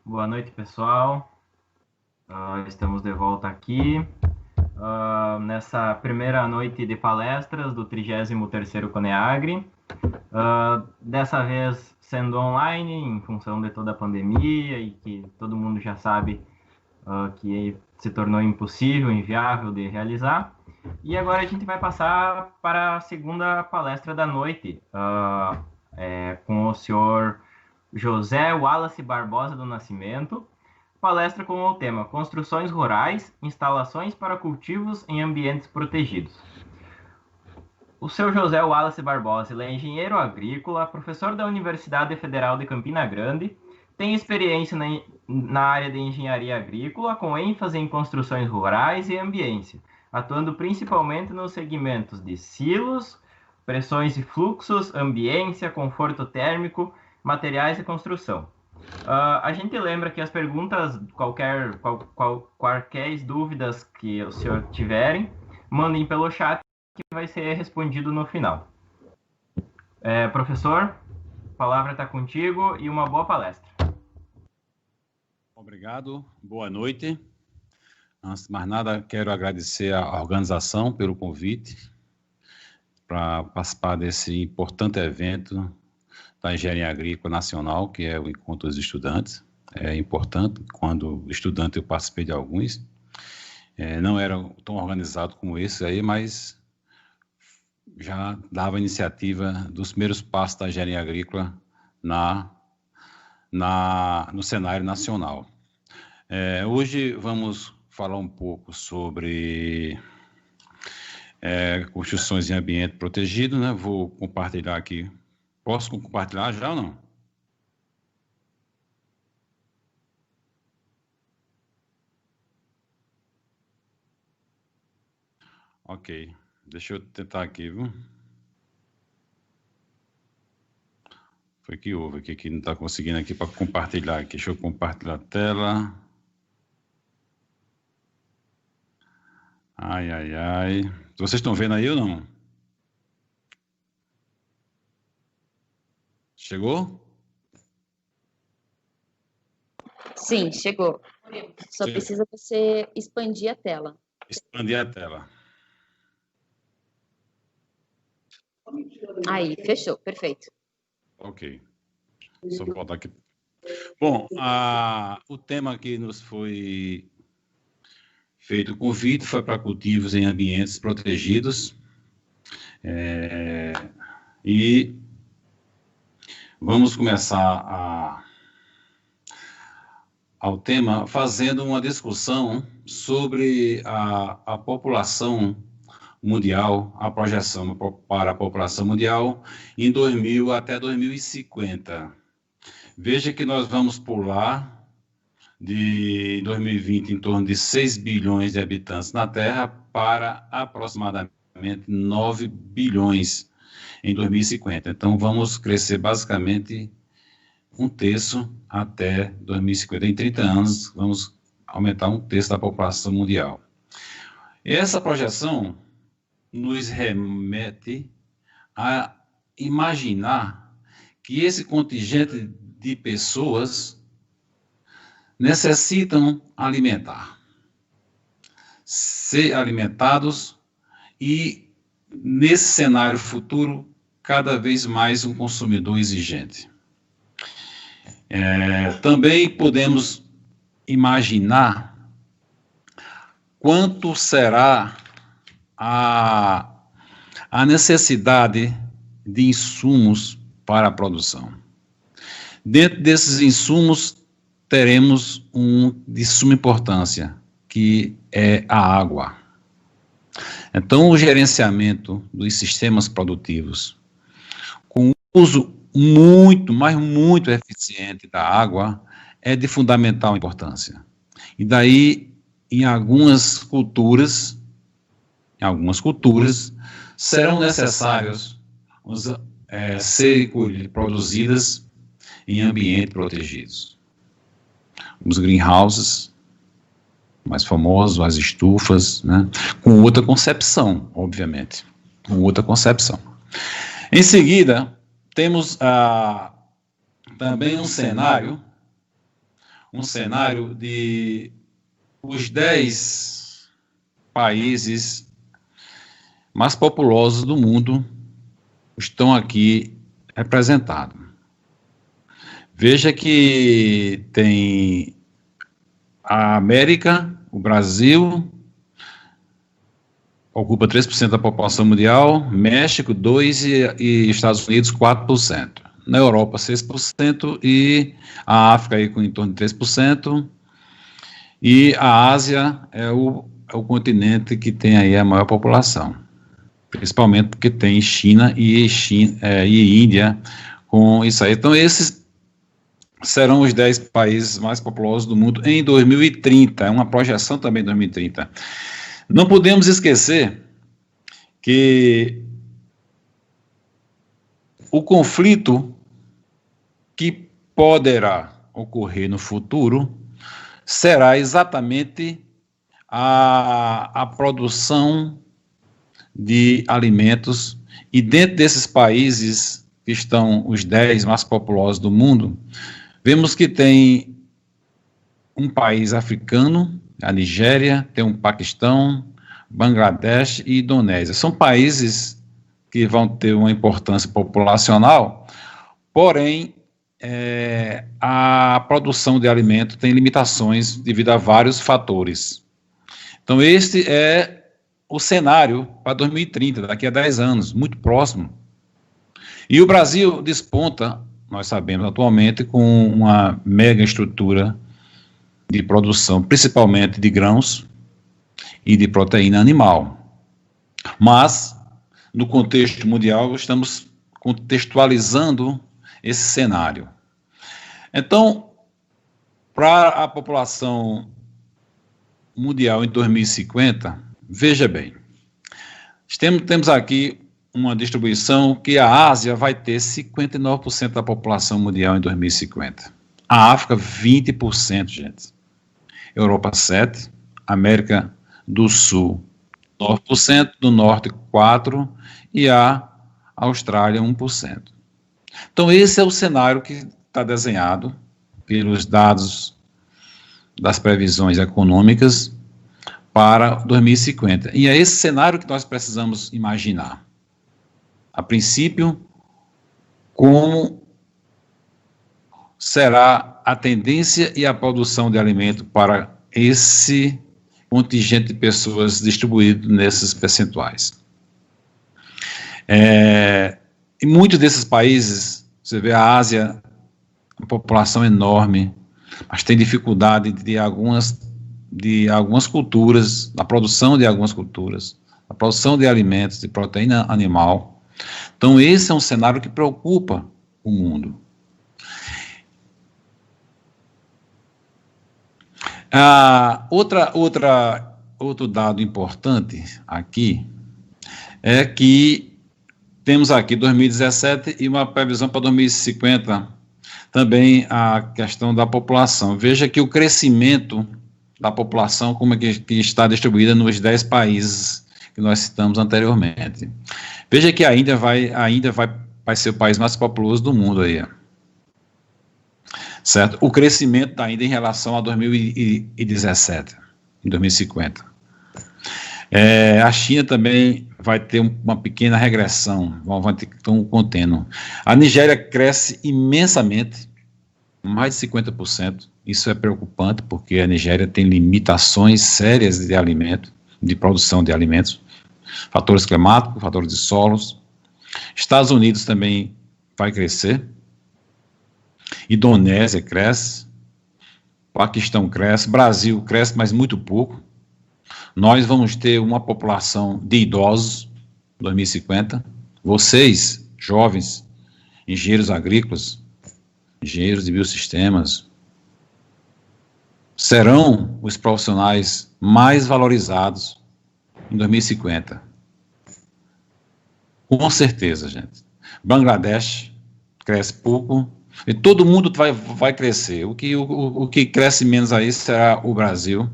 Boa noite, pessoal. Estamos de volta aqui nessa primeira noite de palestras do 33º Coneagri. Dessa vez sendo online, em função de toda a pandemia e que todo mundo já sabe que se tornou impossível, inviável de realizar. E agora a gente vai passar para a segunda palestra da noite, com o senhor José Wallace Barbosa do Nascimento, palestra com o tema Construções Rurais, Instalações para Cultivos em Ambientes Protegidos. O seu José Wallace Barbosa ele é engenheiro agrícola, professor da Universidade Federal de Campina Grande, tem experiência na área de engenharia agrícola, com ênfase em construções rurais e ambiência, atuando principalmente nos segmentos de silos, pressões e fluxos, ambiência, conforto térmico, materiais de construção. A gente lembra que as perguntas, qualquer dúvidas que o senhor tiverem, mandem pelo chat que vai ser respondido no final. Professor, a palavra está contigo e uma boa palestra. Obrigado, boa noite. Antes de mais nada, quero agradecer à organização pelo convite para participar desse importante evento da Engenharia Agrícola Nacional, que é o Encontro dos Estudantes. É importante, quando estudante eu participei de alguns. Não era tão organizado como esse aí, mas já dava iniciativa dos primeiros passos da engenharia agrícola no cenário nacional. Hoje vamos falar um pouco sobre construções em ambiente protegido, né? Vou compartilhar aqui. Posso compartilhar já ou não? Ok, deixa eu tentar aqui, viu? Foi que houve aqui, que não está conseguindo aqui para compartilhar aqui. Deixa eu compartilhar a tela. Ai, ai, ai. Vocês estão vendo aí ou não? Chegou? Sim, chegou. Só precisa você expandir a tela. Expandir a tela. Aí, fechou, perfeito. Ok. Só voltar aqui. Bom, o tema que nos foi feito o convite foi para cultivos em ambientes protegidos. E vamos começar ao tema fazendo uma discussão sobre a população mundial, a projeção para a população mundial em 2000 até 2050. Veja que nós vamos pular de 2020 em torno de 6 bilhões de habitantes na Terra para aproximadamente 9 bilhões em 2050. Então, vamos crescer basicamente um terço até 2050. Em 30 anos, vamos aumentar um terço da população mundial. Essa projeção nos remete a imaginar que esse contingente de pessoas necessitam ser alimentados e, nesse cenário futuro, cada vez mais um consumidor exigente. Também podemos imaginar quanto será a necessidade de insumos para a produção. Dentro desses insumos, teremos um de suma importância, que é a água. Então, o gerenciamento dos sistemas produtivos, com o uso muito, mas muito eficiente da água, é de fundamental importância. E daí, em algumas culturas, serão necessários serem produzidas em ambientes protegidos. Os greenhouses, mais famosos, as estufas, né? Com outra concepção, obviamente. Com outra concepção. Em seguida, temos também um cenário um cenário de os 10 países mais populosos do mundo estão aqui representados. Veja que tem a América, o Brasil, ocupa 3% da população mundial, México 2% e Estados Unidos 4%. Na Europa 6% e a África aí com em torno de 3%. E a Ásia é o continente que tem aí a maior população, principalmente porque tem China e Índia com isso aí. Então esses serão os 10 países mais populosos do mundo em 2030, é uma projeção também em 2030. Não podemos esquecer que o conflito que poderá ocorrer no futuro será exatamente a produção de alimentos, e dentro desses países que estão os 10 mais populosos do mundo, vemos que tem um país africano, a Nigéria, tem um Paquistão, Bangladesh e Indonésia. São países que vão ter uma importância populacional, porém, a produção de alimento tem limitações devido a vários fatores. Então, este é o cenário para 2030, daqui a 10 anos, muito próximo. E o Brasil desponta, nós sabemos atualmente, com uma mega estrutura de produção, principalmente de grãos e de proteína animal. Mas, no contexto mundial, estamos contextualizando esse cenário. Então, para a população mundial em 2050, veja bem, temos aqui uma distribuição que a Ásia vai ter 59% da população mundial em 2050. A África, 20%, gente. Europa, 7%. América do Sul, 9%. Do Norte, 4%. E a Austrália, 1%. Então, esse é o cenário que está desenhado pelos dados das previsões econômicas para 2050. E é esse cenário que nós precisamos imaginar. A princípio, como será a tendência e a produção de alimento para esse contingente de pessoas distribuído nesses percentuais. Em muitos desses países, você vê a Ásia, uma população enorme, mas tem dificuldade de algumas culturas, na produção de algumas culturas, na produção de alimentos, de proteína animal. Então, esse é um cenário que preocupa o mundo. Outro dado importante aqui é que temos aqui 2017 e uma previsão para 2050, também a questão da população. Veja que o crescimento da população, como é que está distribuída nos 10 países que nós citamos anteriormente. Veja que a Índia vai ser o país mais populoso do mundo aí. Certo? O crescimento da Índia em relação a 2017, em 2050. A China também vai ter uma pequena regressão, vai ter um contendo. A Nigéria cresce imensamente, mais de 50%. Isso é preocupante, porque a Nigéria tem limitações sérias de alimento, de produção de alimentos, fatores climáticos, fatores de solos. Estados Unidos também vai crescer. Indonésia cresce. Paquistão cresce. Brasil cresce, mas muito pouco. Nós vamos ter uma população de idosos em 2050. Vocês, jovens, engenheiros agrícolas, engenheiros de biosistemas, serão os profissionais mais valorizados em 2050. Com certeza, gente. Bangladesh cresce pouco e todo mundo vai crescer. O que cresce menos aí será o Brasil,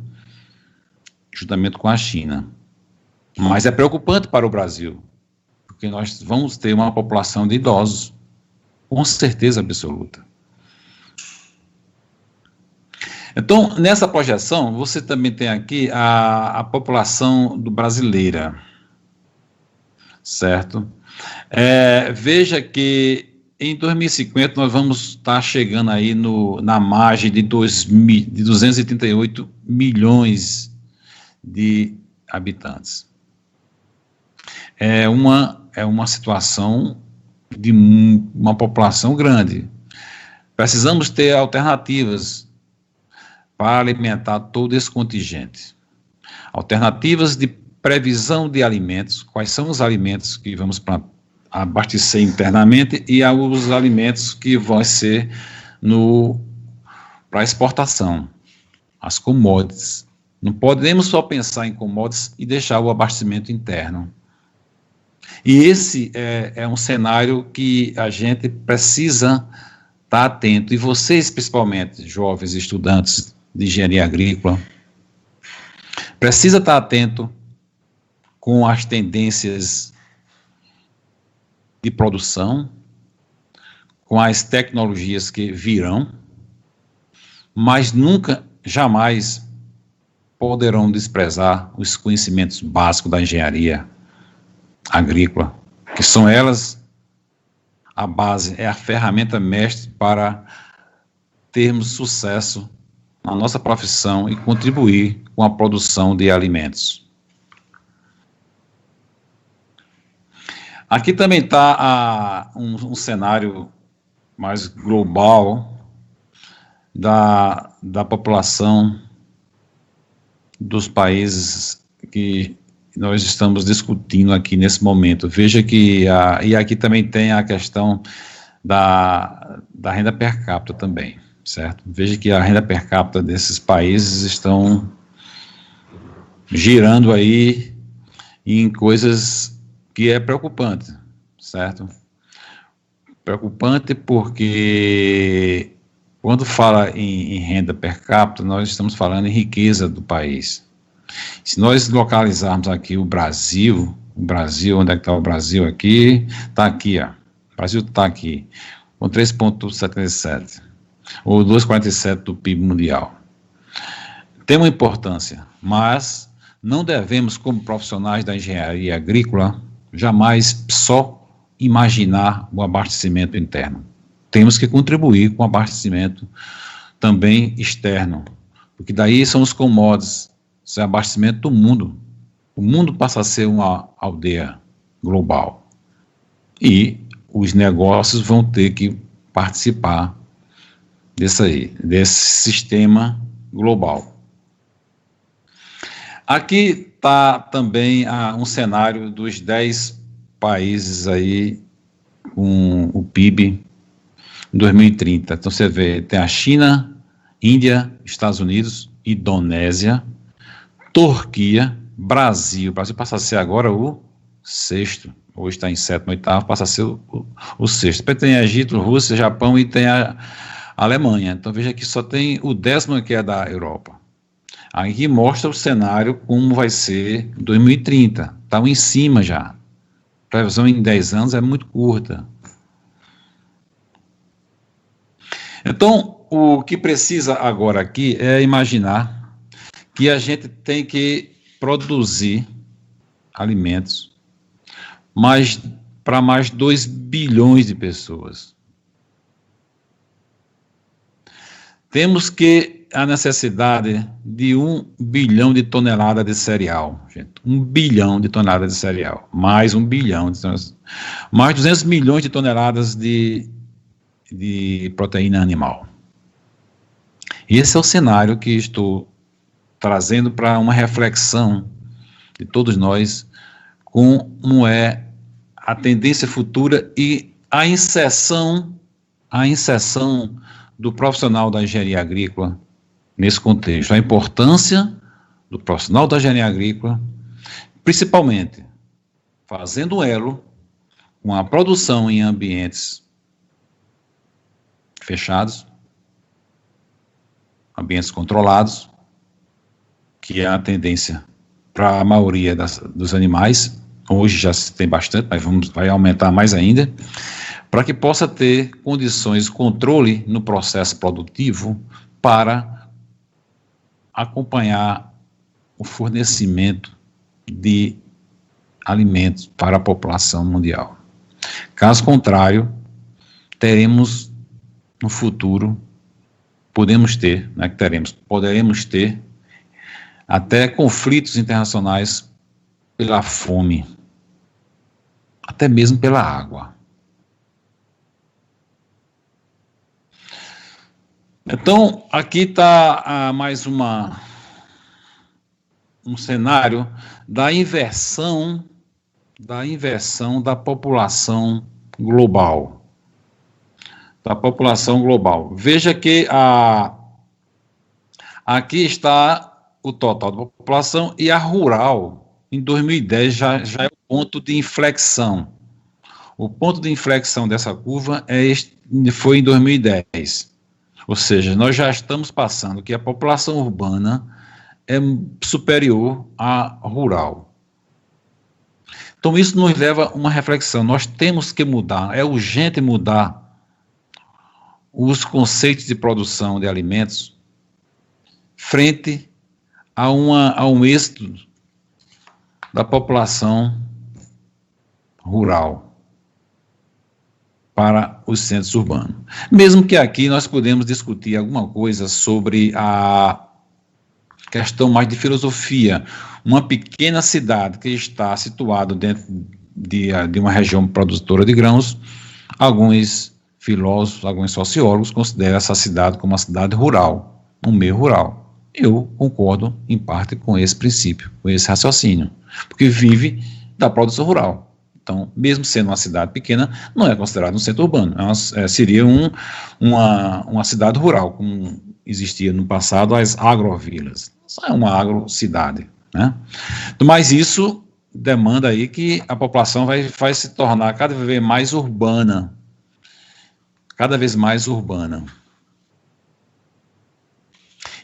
juntamente com a China. Mas é preocupante para o Brasil, porque nós vamos ter uma população de idosos, com certeza absoluta. Então, nessa projeção, você também tem aqui a população brasileira, certo? Veja que em 2050 nós vamos estar chegando aí na margem de 238 milhões de habitantes. É uma situação de uma população grande. Precisamos ter alternativas para alimentar todo esse contingente. Alternativas de previsão de alimentos, quais são os alimentos que vamos abastecer internamente e os alimentos que vão ser para exportação, as commodities. Não podemos só pensar em commodities e deixar o abastecimento interno. E esse é um cenário que a gente precisa estar atento, e vocês, principalmente, jovens estudantes de engenharia agrícola, precisa estar atento com as tendências de produção, com as tecnologias que virão, mas nunca, jamais poderão desprezar os conhecimentos básicos da engenharia agrícola, que são elas a base, é a ferramenta mestre para termos sucesso na nossa profissão e contribuir com a produção de alimentos. Aqui também está um cenário mais global da população dos países que nós estamos discutindo aqui nesse momento. Veja que, e aqui também tem a questão da renda per capita também, certo? Veja que a renda per capita desses países estão girando aí em coisas que é preocupante, certo? Preocupante porque quando fala em renda per capita, nós estamos falando em riqueza do país. Se nós localizarmos aqui o Brasil, onde é que está o Brasil aqui? Está aqui, ó. O Brasil está aqui, com 3,77, ou 2,47 do PIB mundial. Tem uma importância, mas não devemos, como profissionais da engenharia agrícola, jamais só imaginar o abastecimento interno. Temos que contribuir com o abastecimento também externo, porque daí são os commodities, isso é abastecimento do mundo. O mundo passa a ser uma aldeia global. E os negócios vão ter que participar desse sistema global. Aqui está também um cenário dos 10 países aí com o PIB em 2030. Então você vê, tem a China, Índia, Estados Unidos, Indonésia, Turquia, Brasil. O Brasil passa a ser agora o 6º. Hoje está em 7º, 8º, passa a ser o 6º. Depois tem Egito, Rússia, Japão e tem a Alemanha. Então veja que só tem o 10º, que é da Europa. Aqui mostra o cenário como vai ser em 2030. Está em cima já. A previsão em 10 anos é muito curta. Então, o que precisa agora aqui é imaginar que a gente tem que produzir alimentos para mais 2 bilhões de pessoas. Temos que a necessidade de 1 bilhão de toneladas de cereal, gente. 1 bilhão de toneladas de cereal, mais 1 bilhão de toneladas, mais 200 milhões de toneladas de proteína animal. Esse é o cenário que estou trazendo para uma reflexão de todos nós, como é a tendência futura e a inserção do profissional da engenharia agrícola nesse contexto. A importância do profissional da engenharia agrícola, principalmente fazendo um elo com a produção em ambientes fechados, ambientes controlados, que é a tendência para a maioria dos animais. Hoje já se tem bastante, mas vai aumentar mais ainda, para que possa ter condições, controle no processo produtivo para acompanhar o fornecimento de alimentos para a população mundial. Caso contrário, teremos no futuro, poderemos ter até conflitos internacionais pela fome, até mesmo pela água. Então, aqui está mais um cenário da inversão da população global. Veja que aqui está o total da população e a rural, em 2010, já é o ponto de inflexão. O ponto de inflexão dessa curva foi em 2010. Ou seja, nós já estamos passando que a população urbana é superior à rural. Então, isso nos leva a uma reflexão. Nós temos que mudar, é urgente mudar os conceitos de produção de alimentos frente a um êxito da população rural para os centros urbanos. Mesmo que aqui nós podemos discutir alguma coisa sobre a questão mais de filosofia. Uma pequena cidade que está situada dentro de uma região produtora de grãos, alguns filósofos, alguns sociólogos consideram essa cidade como uma cidade rural, um meio rural. Eu concordo, em parte, com esse princípio, com esse raciocínio, porque vive da produção rural. Então, mesmo sendo uma cidade pequena, não é considerado um centro urbano, seria uma cidade rural, como existia no passado as agrovilas. Isso é uma agrocidade, né? Mas isso demanda aí que a população vai se tornar cada vez mais urbana.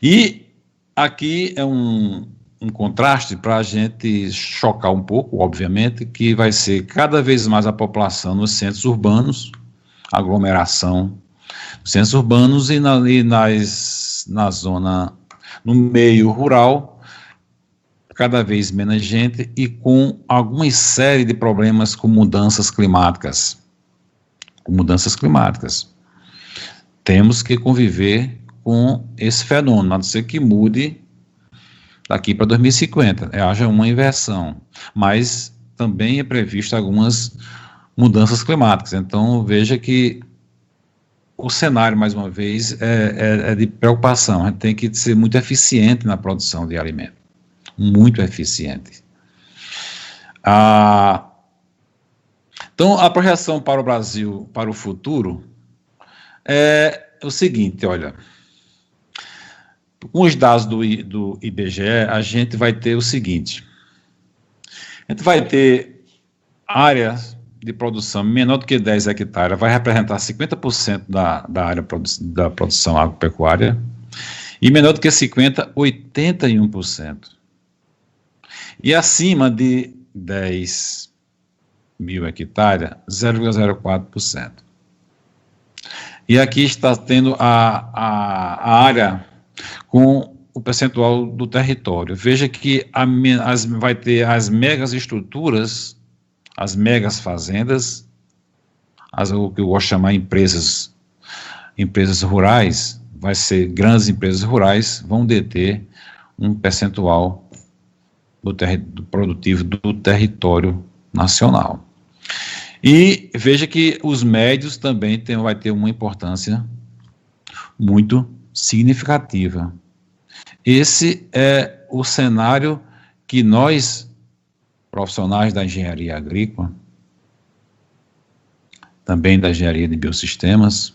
E aqui é um contraste para a gente chocar um pouco, obviamente, que vai ser cada vez mais a população nos centros urbanos, aglomeração, centros urbanos e na zona, no meio rural, cada vez menos gente e com alguma série de problemas com mudanças climáticas. Temos que conviver com esse fenômeno, a não ser que mude daqui para 2050, haja uma inversão, mas também é previsto algumas mudanças climáticas. Então, veja que o cenário, mais uma vez, é de preocupação. A gente tem que ser muito eficiente na produção de alimento, muito eficiente. Então, a projeção para o Brasil, para o futuro, é o seguinte, olha, com os dados do IBGE, a gente vai ter o seguinte, a gente vai ter áreas de produção menor do que 10 hectares, vai representar 50% da área da produção agropecuária, e menor do que 50%, 81%. E acima de 10 mil hectares, 0,04%. E aqui está tendo a área com o percentual do território. Veja que vai ter as megas estruturas, as megas fazendas, o que eu gosto de chamar empresas rurais, vai ser grandes empresas rurais, vão deter um percentual do produtivo do território nacional. E veja que os médios também vai ter uma importância muito significativa. Esse é o cenário que nós, profissionais da engenharia agrícola, também da engenharia de biosistemas,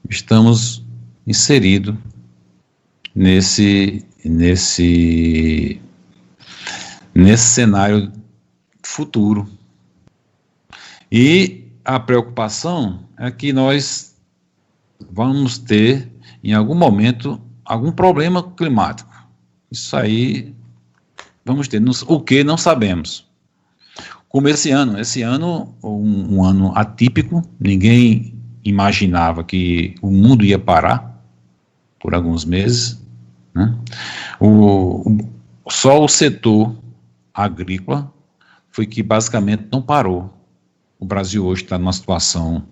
estamos inseridos nesse cenário futuro. E a preocupação é que nós vamos ter, em algum momento, algum problema climático. Isso aí vamos ter. O que não sabemos. Como esse ano, um ano atípico, ninguém imaginava que o mundo ia parar por alguns meses, né? Só o setor agrícola foi que basicamente não parou. O Brasil hoje está numa situação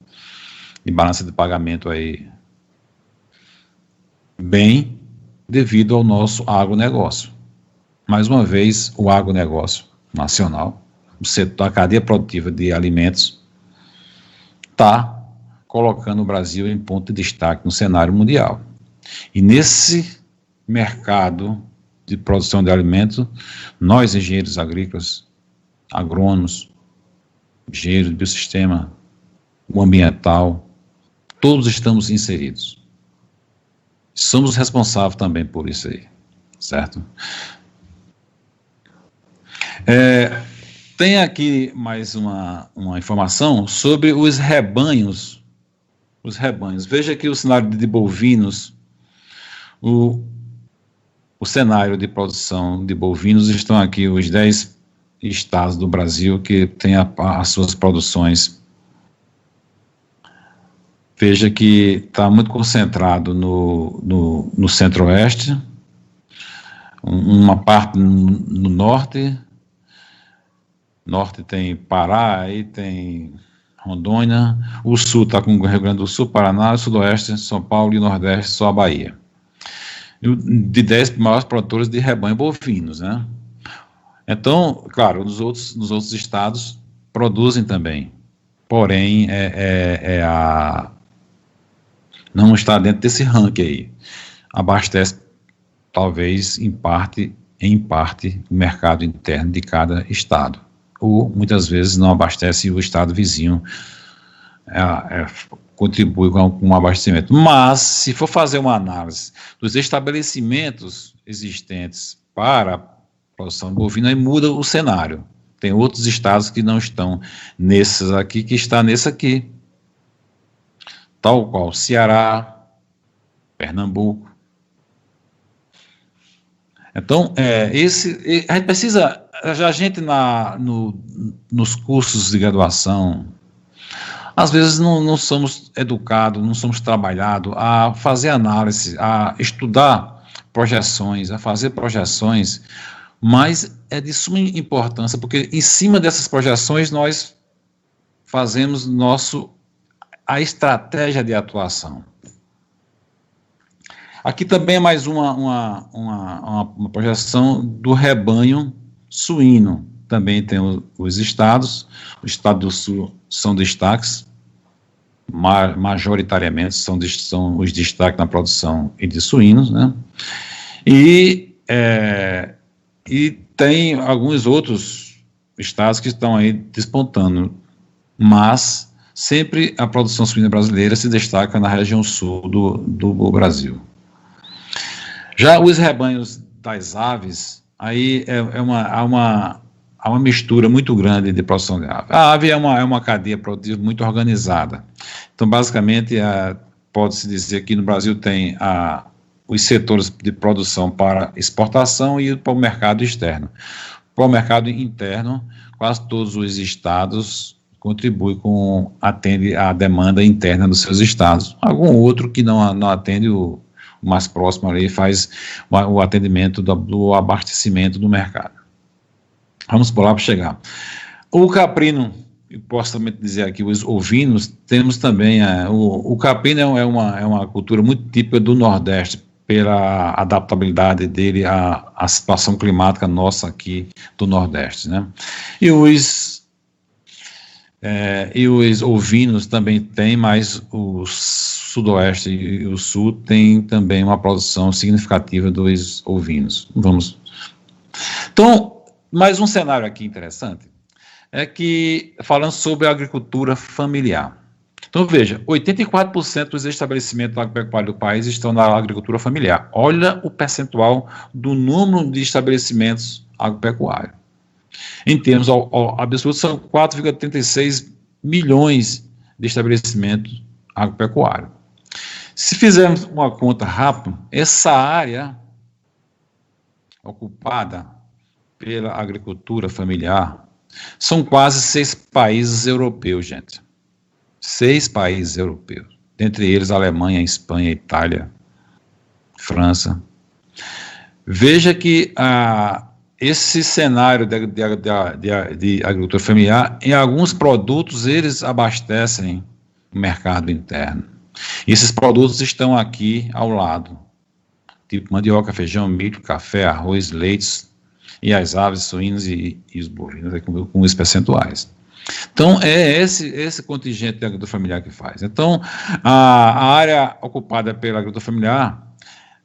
de balança de pagamento aí bem devido ao nosso agronegócio. Mais uma vez, o agronegócio nacional, o setor, a cadeia produtiva de alimentos, está colocando o Brasil em ponto de destaque no cenário mundial. E nesse mercado de produção de alimentos, nós, engenheiros agrícolas, agrônomos, engenheiros de biossistema, o ambiental, todos estamos inseridos. Somos responsáveis também por isso aí, certo? Tem aqui mais uma informação sobre os rebanhos. Os rebanhos. Veja aqui o cenário de bovinos. O cenário de produção de bovinos, estão aqui os 10 estados do Brasil que têm as suas produções. Veja que está muito concentrado no centro-oeste, uma parte no norte. Norte tem Pará, aí tem Rondônia, o sul está com o Rio Grande do Sul, Paraná, o sudoeste, São Paulo e o nordeste só a Bahia. De 10 maiores produtores de rebanho bovinos, né? Então, claro, nos outros estados produzem também, porém, não está dentro desse ranking aí. Abastece, talvez, em parte, o mercado interno de cada estado. Ou, muitas vezes, não abastece e o estado vizinho contribui com o abastecimento. Mas, se for fazer uma análise dos estabelecimentos existentes para a produção bovina, aí muda o cenário. Tem outros estados que não estão nesses aqui, que está nesse aqui. Tal qual Ceará, Pernambuco. Então, a gente precisa, a gente nos cursos de graduação, às vezes não somos educados, não somos trabalhados a fazer análise, a estudar projeções, a fazer projeções, mas é de suma importância, porque em cima dessas projeções nós fazemos a estratégia de atuação. Aqui também é mais uma projeção do rebanho suíno. Também tem os estados. O estado do Sul são destaques, majoritariamente são os destaques na produção de suínos, né? E tem alguns outros estados que estão aí despontando, mas sempre a produção suína brasileira se destaca na região sul do Brasil. Já os rebanhos das aves, aí há uma mistura muito grande de produção de ave. A ave é uma cadeia produtiva muito organizada. Então, basicamente, pode-se dizer que no Brasil tem os setores de produção para exportação e para o mercado externo. Para o mercado interno, quase todos os estados contribuem atende à demanda interna dos seus estados. Algum outro que não atende o mais próximo ali faz o atendimento do abastecimento do mercado. Vamos por lá para chegar. O caprino, posso também dizer aqui, os ovinos, temos também, o caprino é uma cultura muito típica do Nordeste, pela adaptabilidade dele à situação climática nossa aqui do Nordeste, né? E os ovinos também tem, mas o Sudoeste e o Sul tem também uma produção significativa dos ovinos. Então, mais um cenário aqui interessante, é que, falando sobre a agricultura familiar. Então, veja, 84% dos estabelecimentos agropecuários do país estão na agricultura familiar. Olha o percentual do número de estabelecimentos agropecuários. Em termos absolutos, são 4,36 milhões de estabelecimentos agropecuários. Se fizermos uma conta rápida, essa área ocupada pela agricultura familiar são quase 6 países europeus, gente. 6 países europeus. Dentre eles, Alemanha, Espanha, Itália, França. Veja que esse cenário de agricultura familiar, em alguns produtos, eles abastecem o mercado interno. E esses produtos estão aqui ao lado, tipo mandioca, feijão, milho, café, arroz, leites, e as aves, suínos e os bovinos, com os percentuais. Então, é esse contingente de agricultura familiar que faz. Então, a área ocupada pela agricultura familiar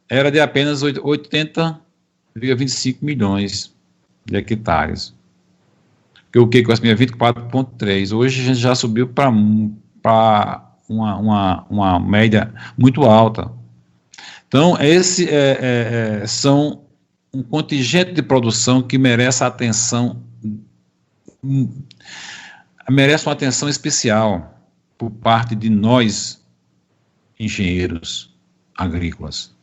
era de apenas 80,25 milhões de hectares. Que o que com as minhas 24,3. Hoje a gente já subiu para uma média muito alta. Então, esse são um contingente de produção que merece uma atenção especial por parte de nós, engenheiros agrícolas,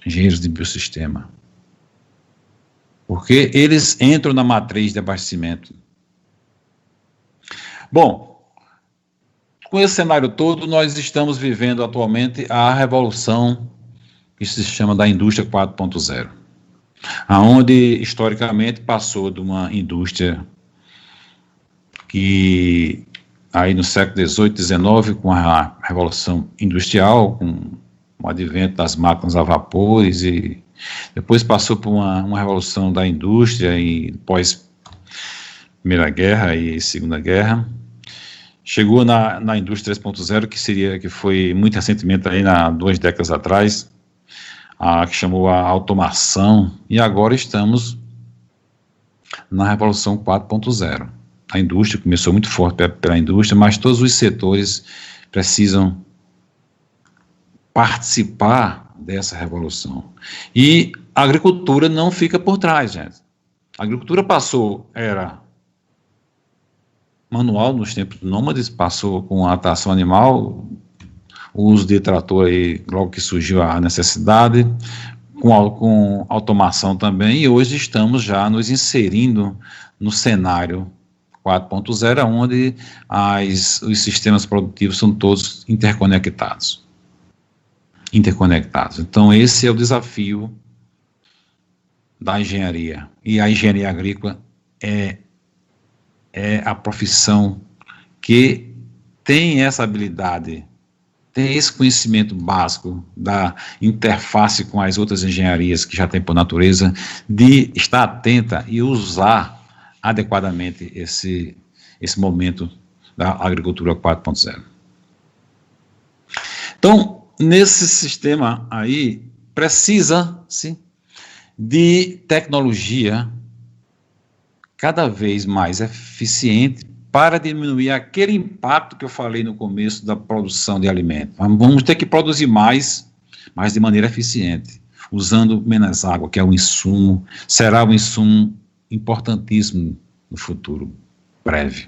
engenheiros de biossistema, porque eles entram na matriz de abastecimento. Bom, com esse cenário todo, nós estamos vivendo atualmente a revolução que se chama da indústria 4.0, aonde historicamente passou de uma indústria que aí no século XVIII, XIX, com a Revolução Industrial, com o advento das máquinas a vapores, e depois passou por uma revolução da indústria e pós Primeira Guerra e Segunda Guerra, chegou na indústria 3.0, que foi muito recentemente, aí 2 décadas atrás, que chamou a automação, e agora estamos na Revolução 4.0. A indústria começou muito forte pela indústria, mas todos os setores precisam participar dessa revolução. E a agricultura não fica por trás, gente. A agricultura era manual nos tempos nômades, passou com a tração animal, o uso de trator aí, logo que surgiu a necessidade, com automação também, e hoje estamos já nos inserindo no cenário 4.0, onde os sistemas produtivos são todos interconectados. Então, esse é o desafio da engenharia. E a engenharia agrícola é a profissão que tem essa habilidade, tem esse conhecimento básico da interface com as outras engenharias que já tem por natureza, de estar atenta e usar adequadamente esse momento da agricultura 4.0. Então, nesse sistema aí, precisa-se de tecnologia cada vez mais eficiente para diminuir aquele impacto que eu falei no começo da produção de alimentos. Vamos ter que produzir mais, mas de maneira eficiente, usando menos água, que é o insumo, será um insumo importantíssimo no futuro breve.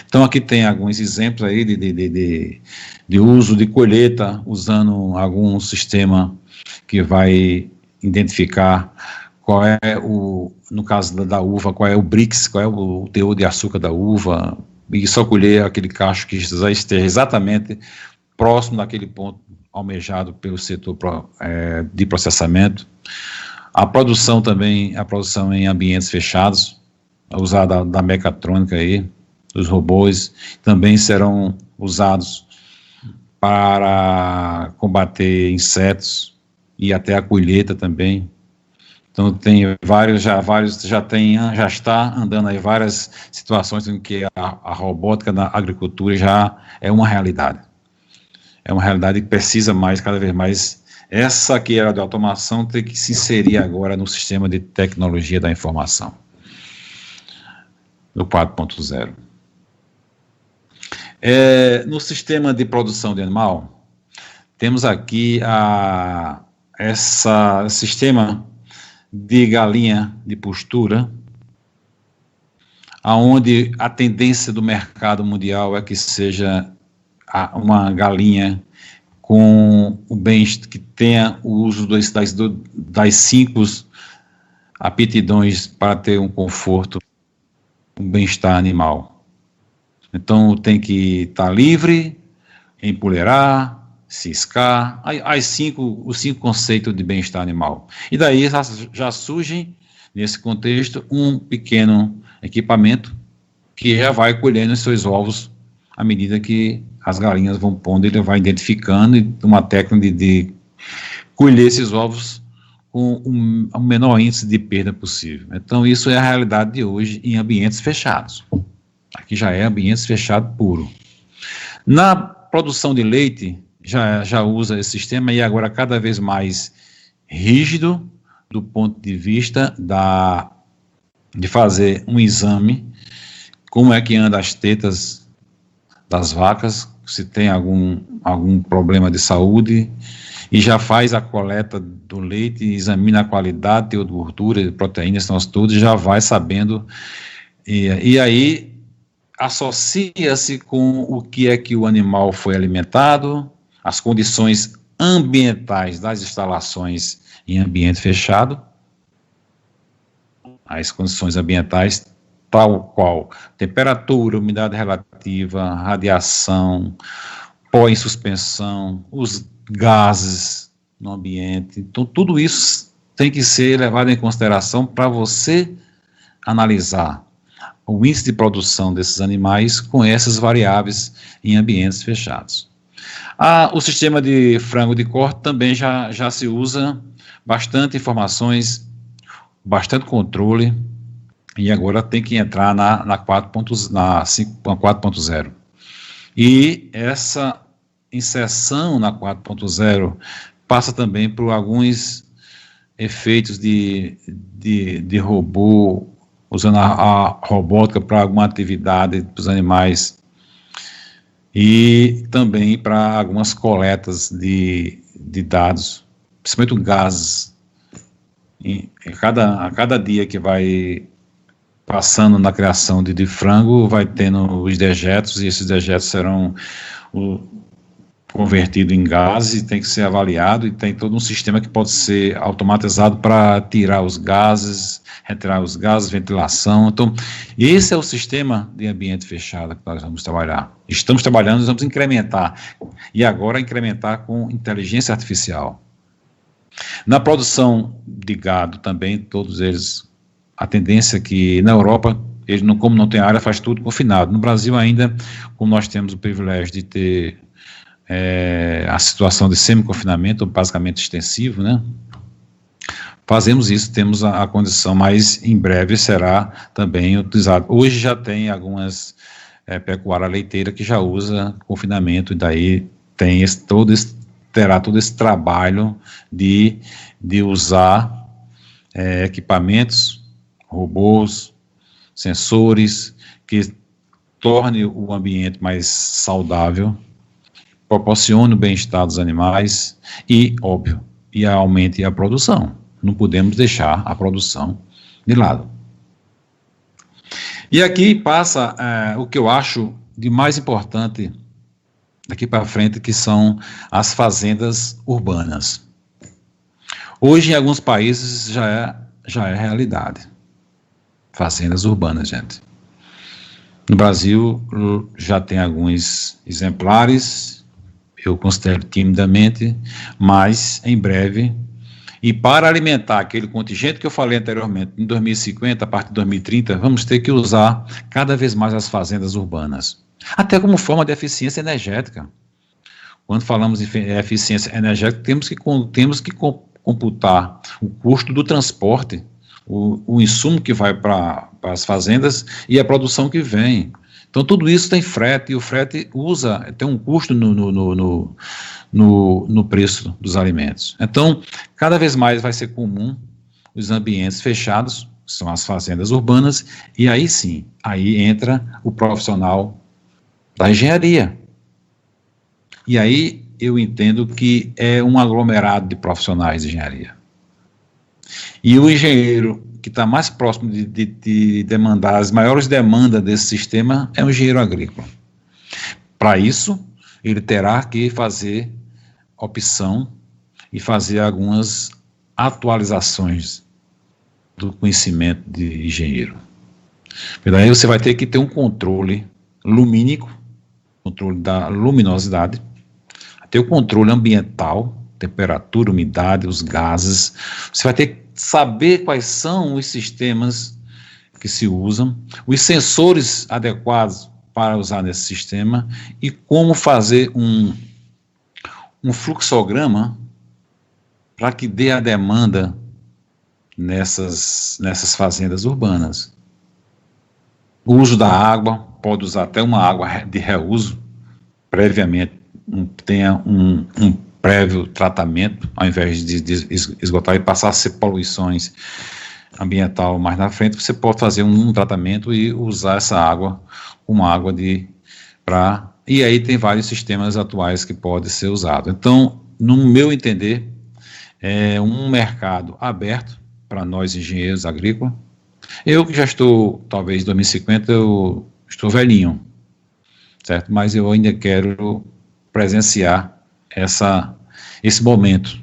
Então, aqui tem alguns exemplos aí de uso de colheita, usando algum sistema que vai identificar qual é no caso da uva, qual é o Brix, qual é o teor de açúcar da uva, e só colher aquele cacho que já esteja exatamente próximo daquele ponto almejado pelo setor de processamento. A produção também, a produção em ambientes fechados, usada da mecatrônica aí, os robôs, também serão usados para combater insetos e até a colheita também. Então tem já está andando aí várias situações em que a robótica na agricultura já é uma realidade. É uma realidade que precisa cada vez mais. Essa que era de automação tem que se inserir agora no sistema de tecnologia da informação, no 4.0. No sistema de produção de animal, temos aqui esse sistema de galinha de postura, aonde a tendência do mercado mundial é que seja uma galinha com o bem-estar, que tenha o uso das 5 aptidões para ter um conforto, um bem-estar animal. Então tem que estar livre, empoleirar, CISCAR, os 5 conceitos de bem-estar animal. E daí já surge, nesse contexto, um pequeno equipamento que já vai colhendo os seus ovos à medida que as galinhas vão pondo, ele vai identificando e uma técnica de colher esses ovos com o menor índice de perda possível. Então, isso é a realidade de hoje em ambientes fechados. Aqui já é ambiente fechado puro. Na produção de leite, já usa esse sistema e agora cada vez mais rígido do ponto de vista de fazer um exame, como é que anda as tetas das vacas, se tem algum problema de saúde, e já faz a coleta do leite, examina a qualidade, teor de gordura, de proteínas, nós todos já vai sabendo, e aí associa-se com o que é que o animal foi alimentado, as condições ambientais das instalações em ambiente fechado, as condições ambientais tal qual temperatura, umidade relativa, radiação, pó em suspensão, os gases no ambiente. Então, tudo isso tem que ser levado em consideração para você analisar o índice de produção desses animais com essas variáveis em ambientes fechados. O sistema de frango de corte também já se usa bastante informações, bastante controle, e agora tem que entrar na 4.0. E essa inserção na 4.0 passa também por alguns efeitos de robô, usando a robótica para alguma atividade dos animais, e também para algumas coletas de dados, principalmente gases. A cada dia que vai passando na criação de frango, vai tendo os dejetos, e esses dejetos serão convertidos em gases, e tem que ser avaliado, e tem todo um sistema que pode ser automatizado para tirar os gases, retirar os gases, ventilação. Então, esse é o sistema de ambiente fechado que nós vamos trabalhar. Estamos trabalhando, nós vamos incrementar, e agora incrementar com inteligência artificial. Na produção de gado também, todos eles, a tendência é que na Europa, eles como não tem área, faz tudo confinado. No Brasil ainda, como nós temos o privilégio de ter a situação de semi-confinamento, basicamente extensivo, né? Fazemos isso, temos a condição, mas em breve será também utilizado. Hoje já tem algumas pecuária leiteira que já usa confinamento, e daí tem terá todo esse trabalho de usar equipamentos, robôs, sensores, que torne o ambiente mais saudável, proporcione o bem-estar dos animais e, óbvio, aumente a produção. Não podemos deixar a produção de lado. E aqui passa o que eu acho de mais importante daqui para frente, que são as fazendas urbanas. Hoje, em alguns países, já é realidade. Fazendas urbanas, gente. No Brasil, já tem alguns exemplares, eu considero timidamente, mas em breve, e para alimentar aquele contingente que eu falei anteriormente, em 2050, a partir de 2030, vamos ter que usar cada vez mais as fazendas urbanas, até como forma de eficiência energética. Quando falamos em eficiência energética, temos que computar o custo do transporte, o insumo que vai para as fazendas e a produção que vem. Então, tudo isso tem frete, e o frete tem um custo no preço dos alimentos. Então, cada vez mais vai ser comum os ambientes fechados, que são as fazendas urbanas, e aí sim, aí entra o profissional da engenharia. E aí eu entendo que é um aglomerado de profissionais de engenharia. E o engenheiro que está mais próximo de demandar as maiores demandas desse sistema é o engenheiro agrícola. Para isso, ele terá que fazer opção e fazer algumas atualizações do conhecimento de engenheiro. Daí você vai ter que ter um controle lumínico, controle da luminosidade, ter o controle ambiental, temperatura, umidade, os gases. Você vai ter que saber quais são os sistemas que se usam, os sensores adequados para usar nesse sistema e como fazer um fluxograma para que dê a demanda nessas fazendas urbanas. O uso da água, pode usar até uma água de reuso, previamente, tenha um prévio tratamento, ao invés de esgotar e passar a ser poluições ambiental mais na frente, você pode fazer um tratamento e usar essa água como água e aí tem vários sistemas atuais que podem ser usados. Então, no meu entender, é um mercado aberto para nós engenheiros agrícolas. Eu que já estou, talvez em 2050, eu estou velhinho, certo? Mas eu ainda quero presenciar esse momento.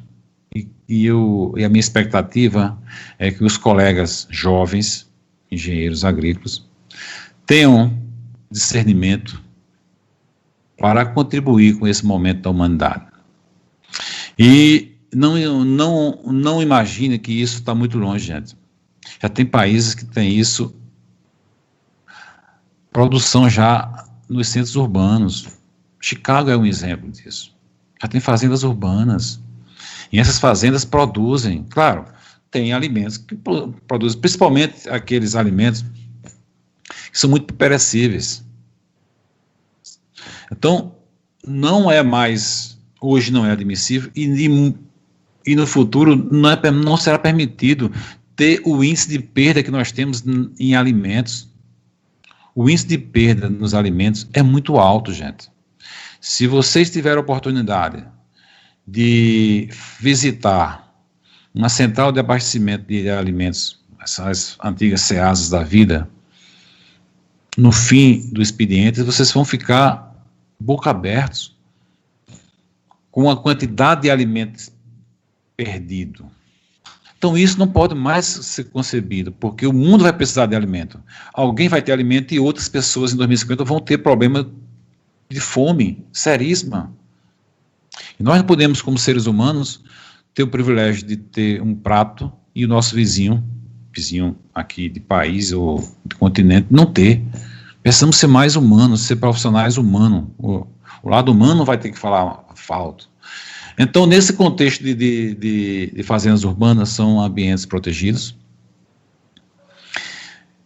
E a minha expectativa é que os colegas jovens, engenheiros agrícolas, tenham discernimento para contribuir com esse momento da humanidade. E não imagine que isso está muito longe, gente. Já tem países que têm isso, produção já nos centros urbanos. Chicago é um exemplo disso. Já tem fazendas urbanas. E essas fazendas produzem, claro, tem alimentos que produzem, principalmente aqueles alimentos que são muito perecíveis. Então, não é mais, hoje não é admissível, e no futuro não será permitido ter o índice de perda que nós temos em alimentos. O índice de perda nos alimentos é muito alto, gente. Se vocês tiverem a oportunidade de visitar uma central de abastecimento de alimentos, essas antigas CEASAs da vida, no fim do expediente, vocês vão ficar boca abertos com a quantidade de alimentos perdido. Então isso não pode mais ser concebido, porque o mundo vai precisar de alimento. Alguém vai ter alimento e outras pessoas em 2050 vão ter problema de fome seríssima. E nós não podemos, como seres humanos, ter o privilégio de ter um prato e o nosso vizinho aqui de país ou de continente, não ter. Precisamos ser mais humanos, ser profissionais humanos. O lado humano vai ter que falar alto. Então, nesse contexto de fazendas urbanas, são ambientes protegidos,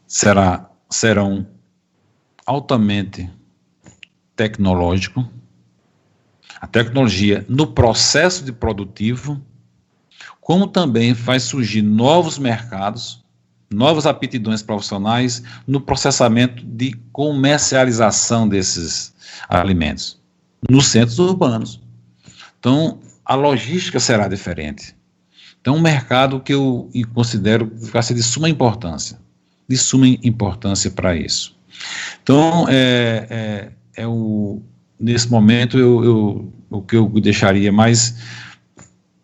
serão altamente tecnológicos. A tecnologia no processo de produtivo, como também vai surgir novos mercados, novas aptidões profissionais no processamento de comercialização desses alimentos nos centros urbanos. Então, a logística será diferente. Então, um mercado que eu considero que vai ser de suma importância para isso. Então, nesse momento, o que eu deixaria mais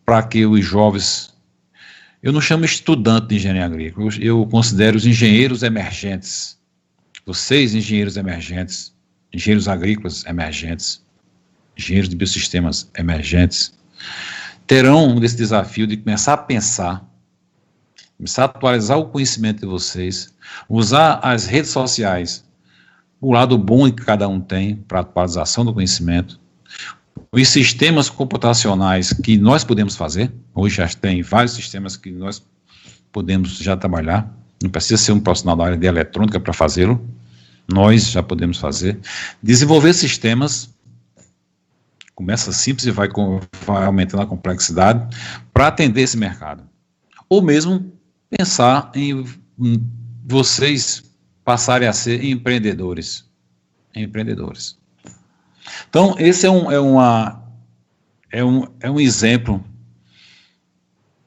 para que os jovens, eu não chamo estudante de engenharia agrícola, eu considero os engenheiros emergentes. Vocês, engenheiros emergentes, engenheiros agrícolas emergentes, engenheiros de biosistemas emergentes, terão esse desafio de começar a pensar, começar a atualizar o conhecimento de vocês, usar as redes sociais, o lado bom que cada um tem para a atualização do conhecimento, os sistemas computacionais que nós podemos fazer, hoje já tem vários sistemas que nós podemos já trabalhar, não precisa ser um profissional da área de eletrônica para fazê-lo, nós já podemos fazer, desenvolver sistemas, começa simples e vai aumentando a complexidade, para atender esse mercado. Ou mesmo pensar em vocês passarem a ser empreendedores. Então, esse é um exemplo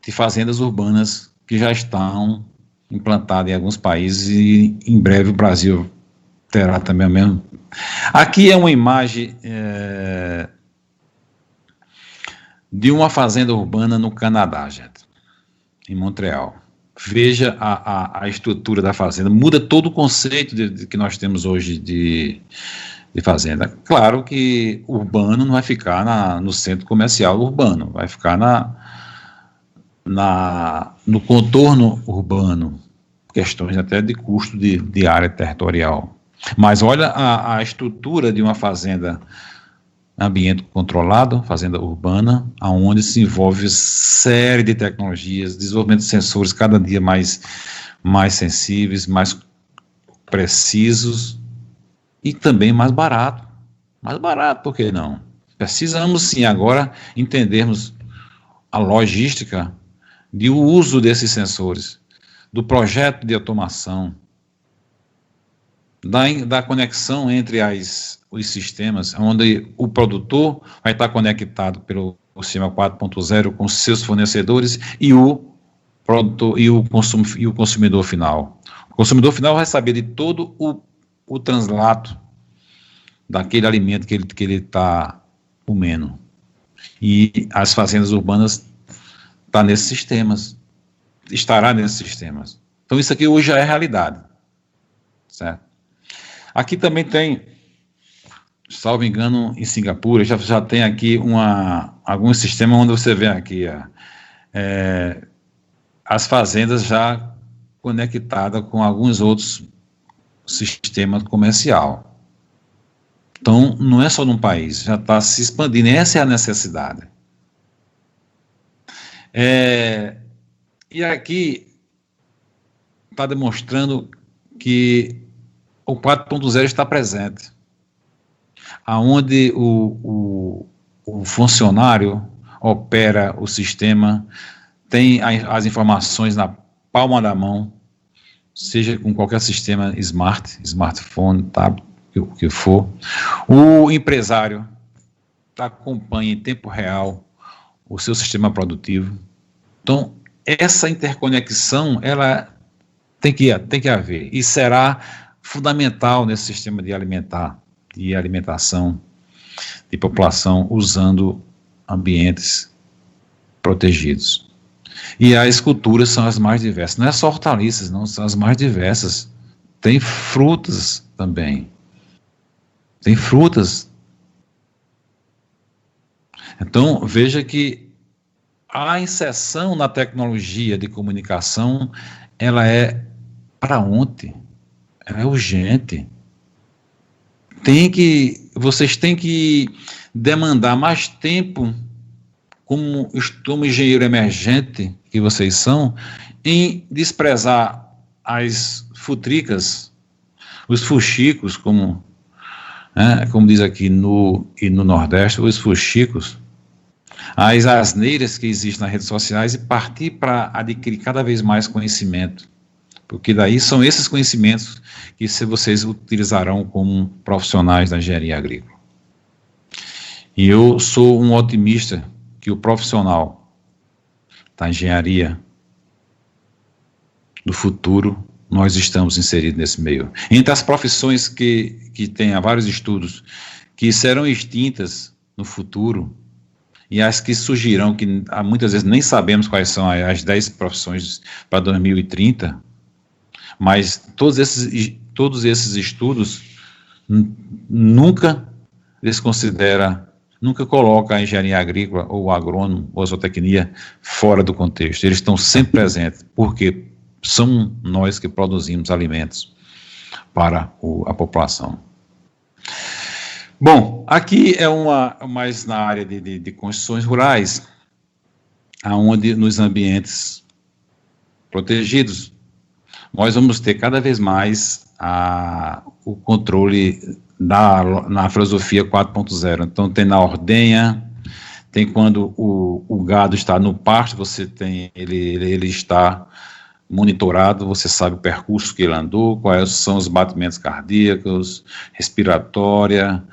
de fazendas urbanas que já estão implantadas em alguns países e em breve o Brasil terá também o mesmo. Aqui é uma imagem de uma fazenda urbana no Canadá, gente, em Montreal. Veja a estrutura da fazenda, muda todo o conceito que nós temos hoje de fazenda. Claro que urbano não vai ficar no centro comercial urbano, vai ficar no contorno urbano, questões até de custo de área territorial. Mas olha a estrutura de uma fazenda ambiente controlado, fazenda urbana, onde se envolve série de tecnologias, desenvolvimento de sensores cada dia mais sensíveis, mais precisos e também mais barato. Mais barato, por que não? Precisamos sim agora entendermos a logística de o uso desses sensores, do projeto de automação, da conexão entre os sistemas, onde o produtor vai estar conectado pelo sistema 4.0 com seus fornecedores e o consumidor final. O consumidor final vai saber de todo o translato daquele alimento que ele está comendo. E as fazendas urbanas estará nesses sistemas. Então isso aqui hoje já é realidade, certo? Aqui também tem, salvo engano, em Singapura, já tem aqui algum sistema onde você vê aqui as fazendas já conectadas com alguns outros sistemas comerciais. Então, não é só num país, já está se expandindo, essa é a necessidade. E aqui está demonstrando que o 4.0 está presente, aonde o funcionário opera o sistema, tem as informações na palma da mão, seja com qualquer sistema smartphone, tablet, o que for. O empresário acompanha em tempo real o seu sistema produtivo. Então, essa interconexão, ela tem que haver, e será fundamental nesse sistema de alimentação de população usando ambientes protegidos. E as culturas são as mais diversas, não é só hortaliças, não, são as mais diversas. Tem frutas também. Tem frutas. Então, veja que a inserção na tecnologia de comunicação, ela é para ontem, ela é urgente. Vocês têm que demandar mais tempo, como engenheiro emergente que vocês são, em desprezar as futricas, os fuxicos, como diz aqui no Nordeste, os fuxicos, as asneiras que existem nas redes sociais, e partir para adquirir cada vez mais conhecimento, porque daí são esses conhecimentos que vocês utilizarão como profissionais da engenharia agrícola. E eu sou um otimista que o profissional da engenharia do futuro, nós estamos inseridos nesse meio. Entre as profissões que tem vários estudos, que serão extintas no futuro, e as que surgirão, que muitas vezes nem sabemos quais são as 10 profissões para 2030, mas todos esses estudos nunca coloca a engenharia agrícola, ou o agrônomo, ou a zootecnia fora do contexto. Eles estão sempre presentes, porque são nós que produzimos alimentos para a população. Bom, aqui é mais na área de construções rurais, aonde nos ambientes protegidos, nós vamos ter cada vez mais o controle na filosofia 4.0. Então, tem na ordenha, tem quando o gado está no pasto, você tem, ele está monitorado, você sabe o percurso que ele andou, quais são os batimentos cardíacos, respiratória,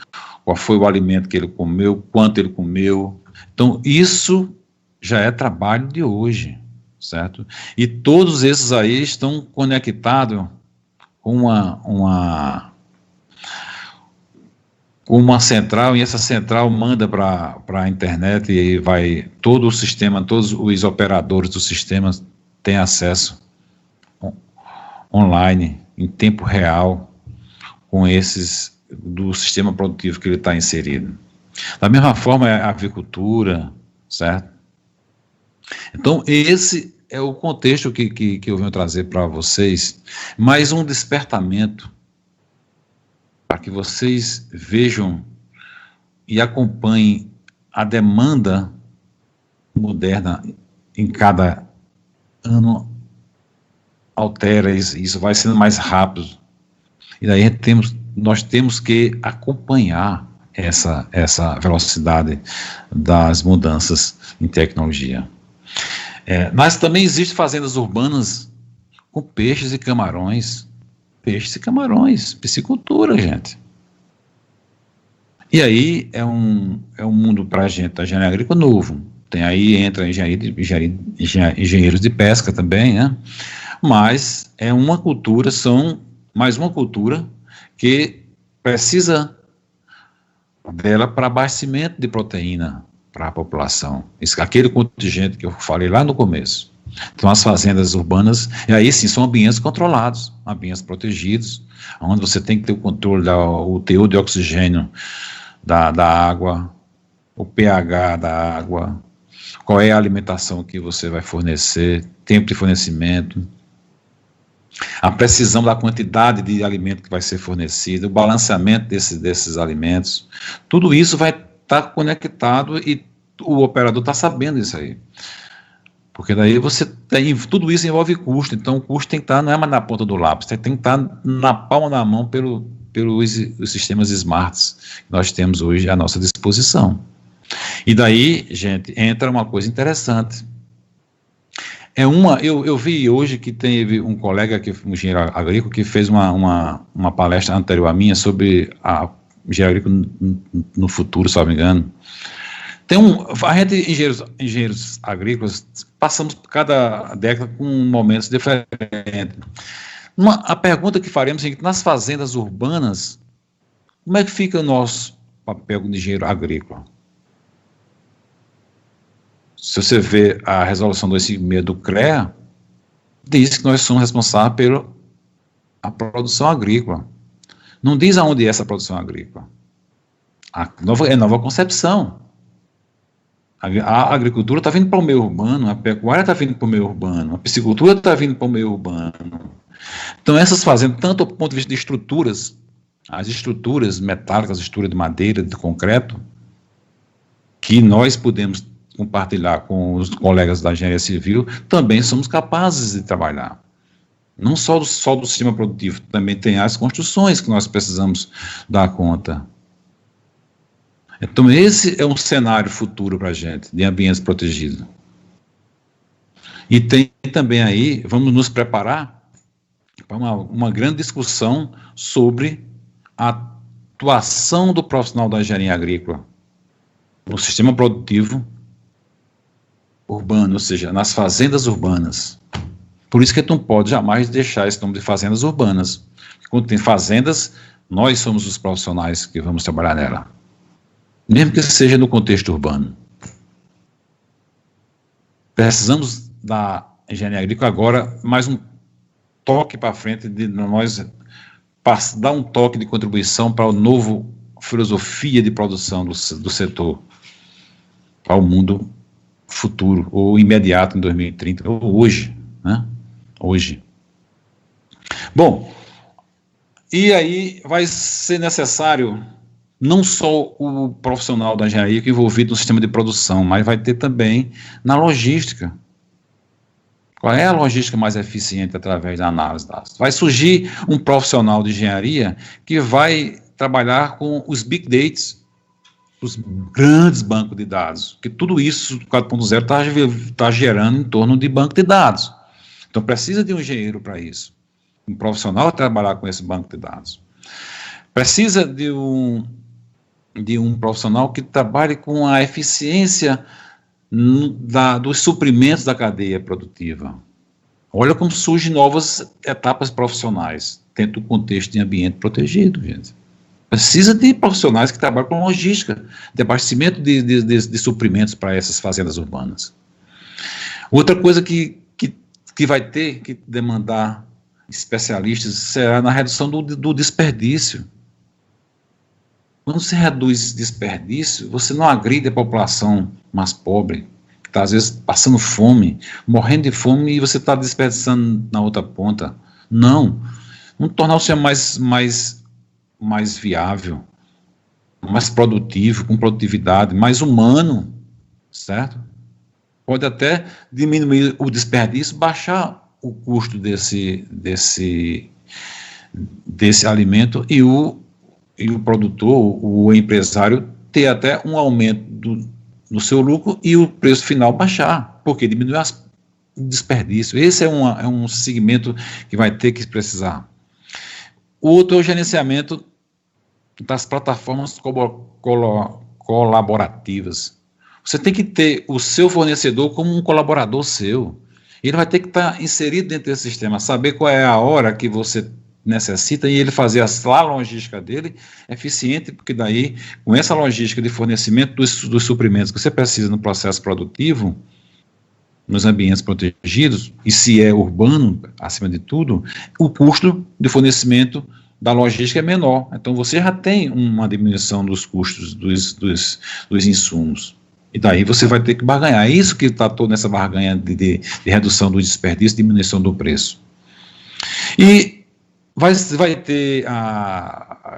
qual foi o alimento que ele comeu, quanto ele comeu. Então, isso já é trabalho de hoje, certo? E todos esses aí estão conectados com uma central, e essa central manda para a internet, e aí vai todo o sistema, todos os operadores do sistema têm acesso online, em tempo real, com esses do sistema produtivo que ele está inserido. Da mesma forma, a avicultura, certo? Então, esse é o contexto que eu venho trazer para vocês, mais um despertamento para que vocês vejam e acompanhem a demanda moderna em cada ano altera, isso vai sendo mais rápido. E daí nós temos que acompanhar essa velocidade das mudanças em tecnologia. Mas também existem fazendas urbanas com peixes e camarões. Peixes e camarões, piscicultura, gente. E aí é um mundo para a gente da engenharia agrícola novo. Entra engenheiros de pesca também, né? Mas é uma cultura, mais uma cultura que precisa dela para abastecimento de proteína para a população. Aquele contingente que eu falei lá no começo. Então, as fazendas urbanas, e aí sim, são ambientes controlados, ambientes protegidos, onde você tem que ter o controle do teor de oxigênio da água, o pH da água, qual é a alimentação que você vai fornecer, tempo de fornecimento, a precisão da quantidade de alimento que vai ser fornecido, o balanceamento desses alimentos, tudo isso vai estar conectado e o operador está sabendo isso aí. Porque daí tudo isso envolve custo, então o custo tem que estar, não é mais na ponta do lápis, tem que estar na palma da mão pelos sistemas smarts que nós temos hoje à nossa disposição. E daí, gente, entra uma coisa interessante. Eu vi hoje que teve um colega, um engenheiro agrícola, que fez uma palestra anterior à minha sobre a engenharia agrícola no futuro, se não me engano. A gente, engenheiros agrícolas, passamos por cada década com momentos diferentes. A pergunta que faremos é: nas fazendas urbanas, como é que fica o nosso papel de engenheiro agrícola? Se você vê a resolução 256 do CREA, diz que nós somos responsáveis pela produção agrícola. Não diz aonde é essa produção agrícola. É nova concepção. A agricultura está vindo para o meio urbano, a pecuária está vindo para o meio urbano, a piscicultura está vindo para o meio urbano. Então, essas fazendas, tanto do ponto de vista de estruturas, as estruturas metálicas, as estruturas de madeira, de concreto, que nós podemos compartilhar com os colegas da engenharia civil, também somos capazes de trabalhar. Não só do sistema produtivo, também tem as construções que nós precisamos dar conta. Então, esse é um cenário futuro para a gente, de ambientes protegidos. E tem também aí, vamos nos preparar para uma grande discussão sobre a atuação do profissional da engenharia agrícola no sistema produtivo urbano, ou seja, nas fazendas urbanas. Por isso que não pode jamais deixar esse nome de fazendas urbanas. Quando tem fazendas, nós somos os profissionais que vamos trabalhar nela. Mesmo que seja no contexto urbano. Precisamos da engenharia agrícola agora, mais um toque para frente, de nós dar um toque de contribuição para a nova filosofia de produção do setor, para o mundo futuro, ou imediato, em 2030, ou hoje, né? Hoje. Bom, e aí vai ser necessário não só o profissional da engenharia envolvido no sistema de produção, mas vai ter também na logística. Qual é a logística mais eficiente através da análise de dados? Vai surgir um profissional de engenharia que vai trabalhar com os big data, os grandes bancos de dados, que tudo isso, 4.0, está gerando em torno de banco de dados. Então, precisa de um engenheiro para isso. Um profissional trabalhar com esse banco de dados. Precisa de um profissional que trabalhe com a eficiência dos suprimentos da cadeia produtiva. Olha como surgem novas etapas profissionais dentro do contexto de ambiente protegido, gente. Precisa de profissionais que trabalham com logística, de abastecimento de suprimentos para essas fazendas urbanas. Outra coisa que vai ter que demandar especialistas será na redução do desperdício. Quando você reduz desperdício, você não agride a população mais pobre, que está, às vezes, passando fome, morrendo de fome, e você está desperdiçando na outra ponta. Não. Vamos tornar o sistema mais viável, mais produtivo, com produtividade, mais humano, certo? Pode até diminuir o desperdício, baixar o custo desse alimento e o produtor, o empresário, ter até um aumento no seu lucro e o preço final baixar, porque diminui o desperdício. Esse é um segmento que vai ter que precisar. O outro é o gerenciamento das plataformas colaborativas. Você tem que ter o seu fornecedor como um colaborador seu. Ele vai ter que estar inserido dentro desse sistema, saber qual é a hora que você necessita e ele fazer a logística dele eficiente, porque daí, com essa logística de fornecimento dos suprimentos que você precisa no processo produtivo, nos ambientes protegidos, e se é urbano, acima de tudo, o custo de fornecimento da logística é menor. Então, você já tem uma diminuição dos custos dos insumos. E daí você vai ter que barganhar. É isso que está toda nessa barganha de redução do desperdício, diminuição do preço. E vai ter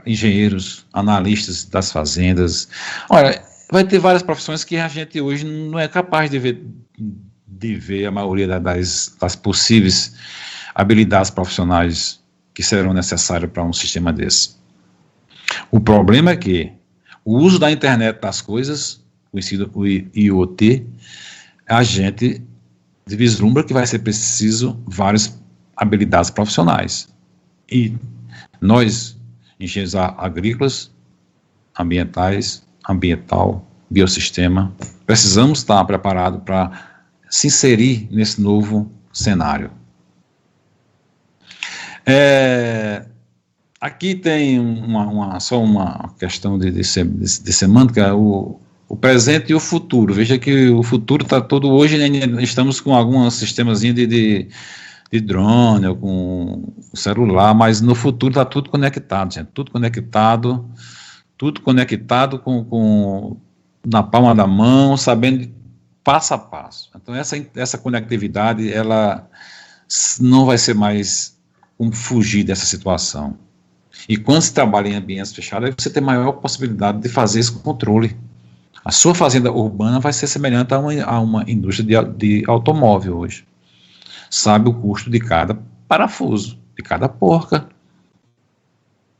engenheiros, analistas das fazendas. Olha, vai ter várias profissões que a gente hoje não é capaz de ver a maioria das possíveis habilidades profissionais que serão necessárias para um sistema desse. O problema é que o uso da internet das coisas, conhecido como IoT, a gente vislumbra que vai ser preciso várias habilidades profissionais. E nós, engenheiros agrícolas, ambiental, biossistema, precisamos estar preparados para se inserir nesse novo cenário. Aqui tem só uma questão de semântica, o presente e o futuro. Veja que o futuro está todo hoje, né, estamos com alguns sistemas de drone, ou com celular, mas no futuro está tudo conectado, gente, tudo conectado na palma da mão, sabendo passo a passo. Então essa conectividade, ela não vai ser mais como fugir dessa situação. E quando se trabalha em ambientes fechados, você tem maior possibilidade de fazer esse controle. A sua fazenda urbana vai ser semelhante a uma indústria de automóvel hoje. Sabe o custo de cada parafuso, de cada porca.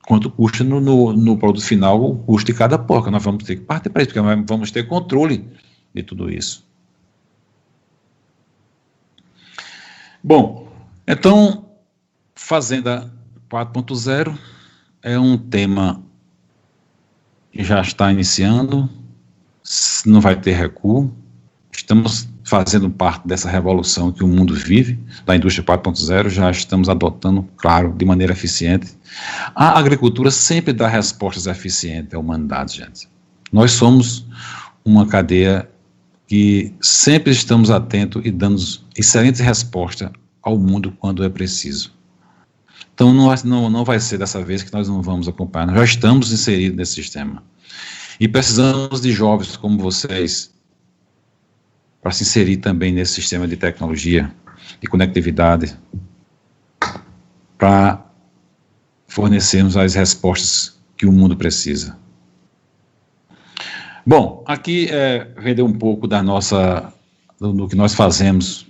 Quanto custa no produto final o custo de cada porca. Nós vamos ter que partir para isso, porque vamos ter controle de tudo isso. Bom, então, Fazenda 4.0 é um tema que já está iniciando, não vai ter recuo. Estamos fazendo parte dessa revolução que o mundo vive, da indústria 4.0, já estamos adotando, claro, de maneira eficiente. A agricultura sempre dá respostas eficientes à humanidade, gente. Nós somos uma cadeia que sempre estamos atentos e dando excelentes respostas ao mundo quando é preciso. Então não vai ser dessa vez que nós não vamos acompanhar, nós já estamos inseridos nesse sistema. E precisamos de jovens como vocês para se inserir também nesse sistema de tecnologia, de conectividade, para fornecermos as respostas que o mundo precisa. Bom, aqui vender um pouco do que nós fazemos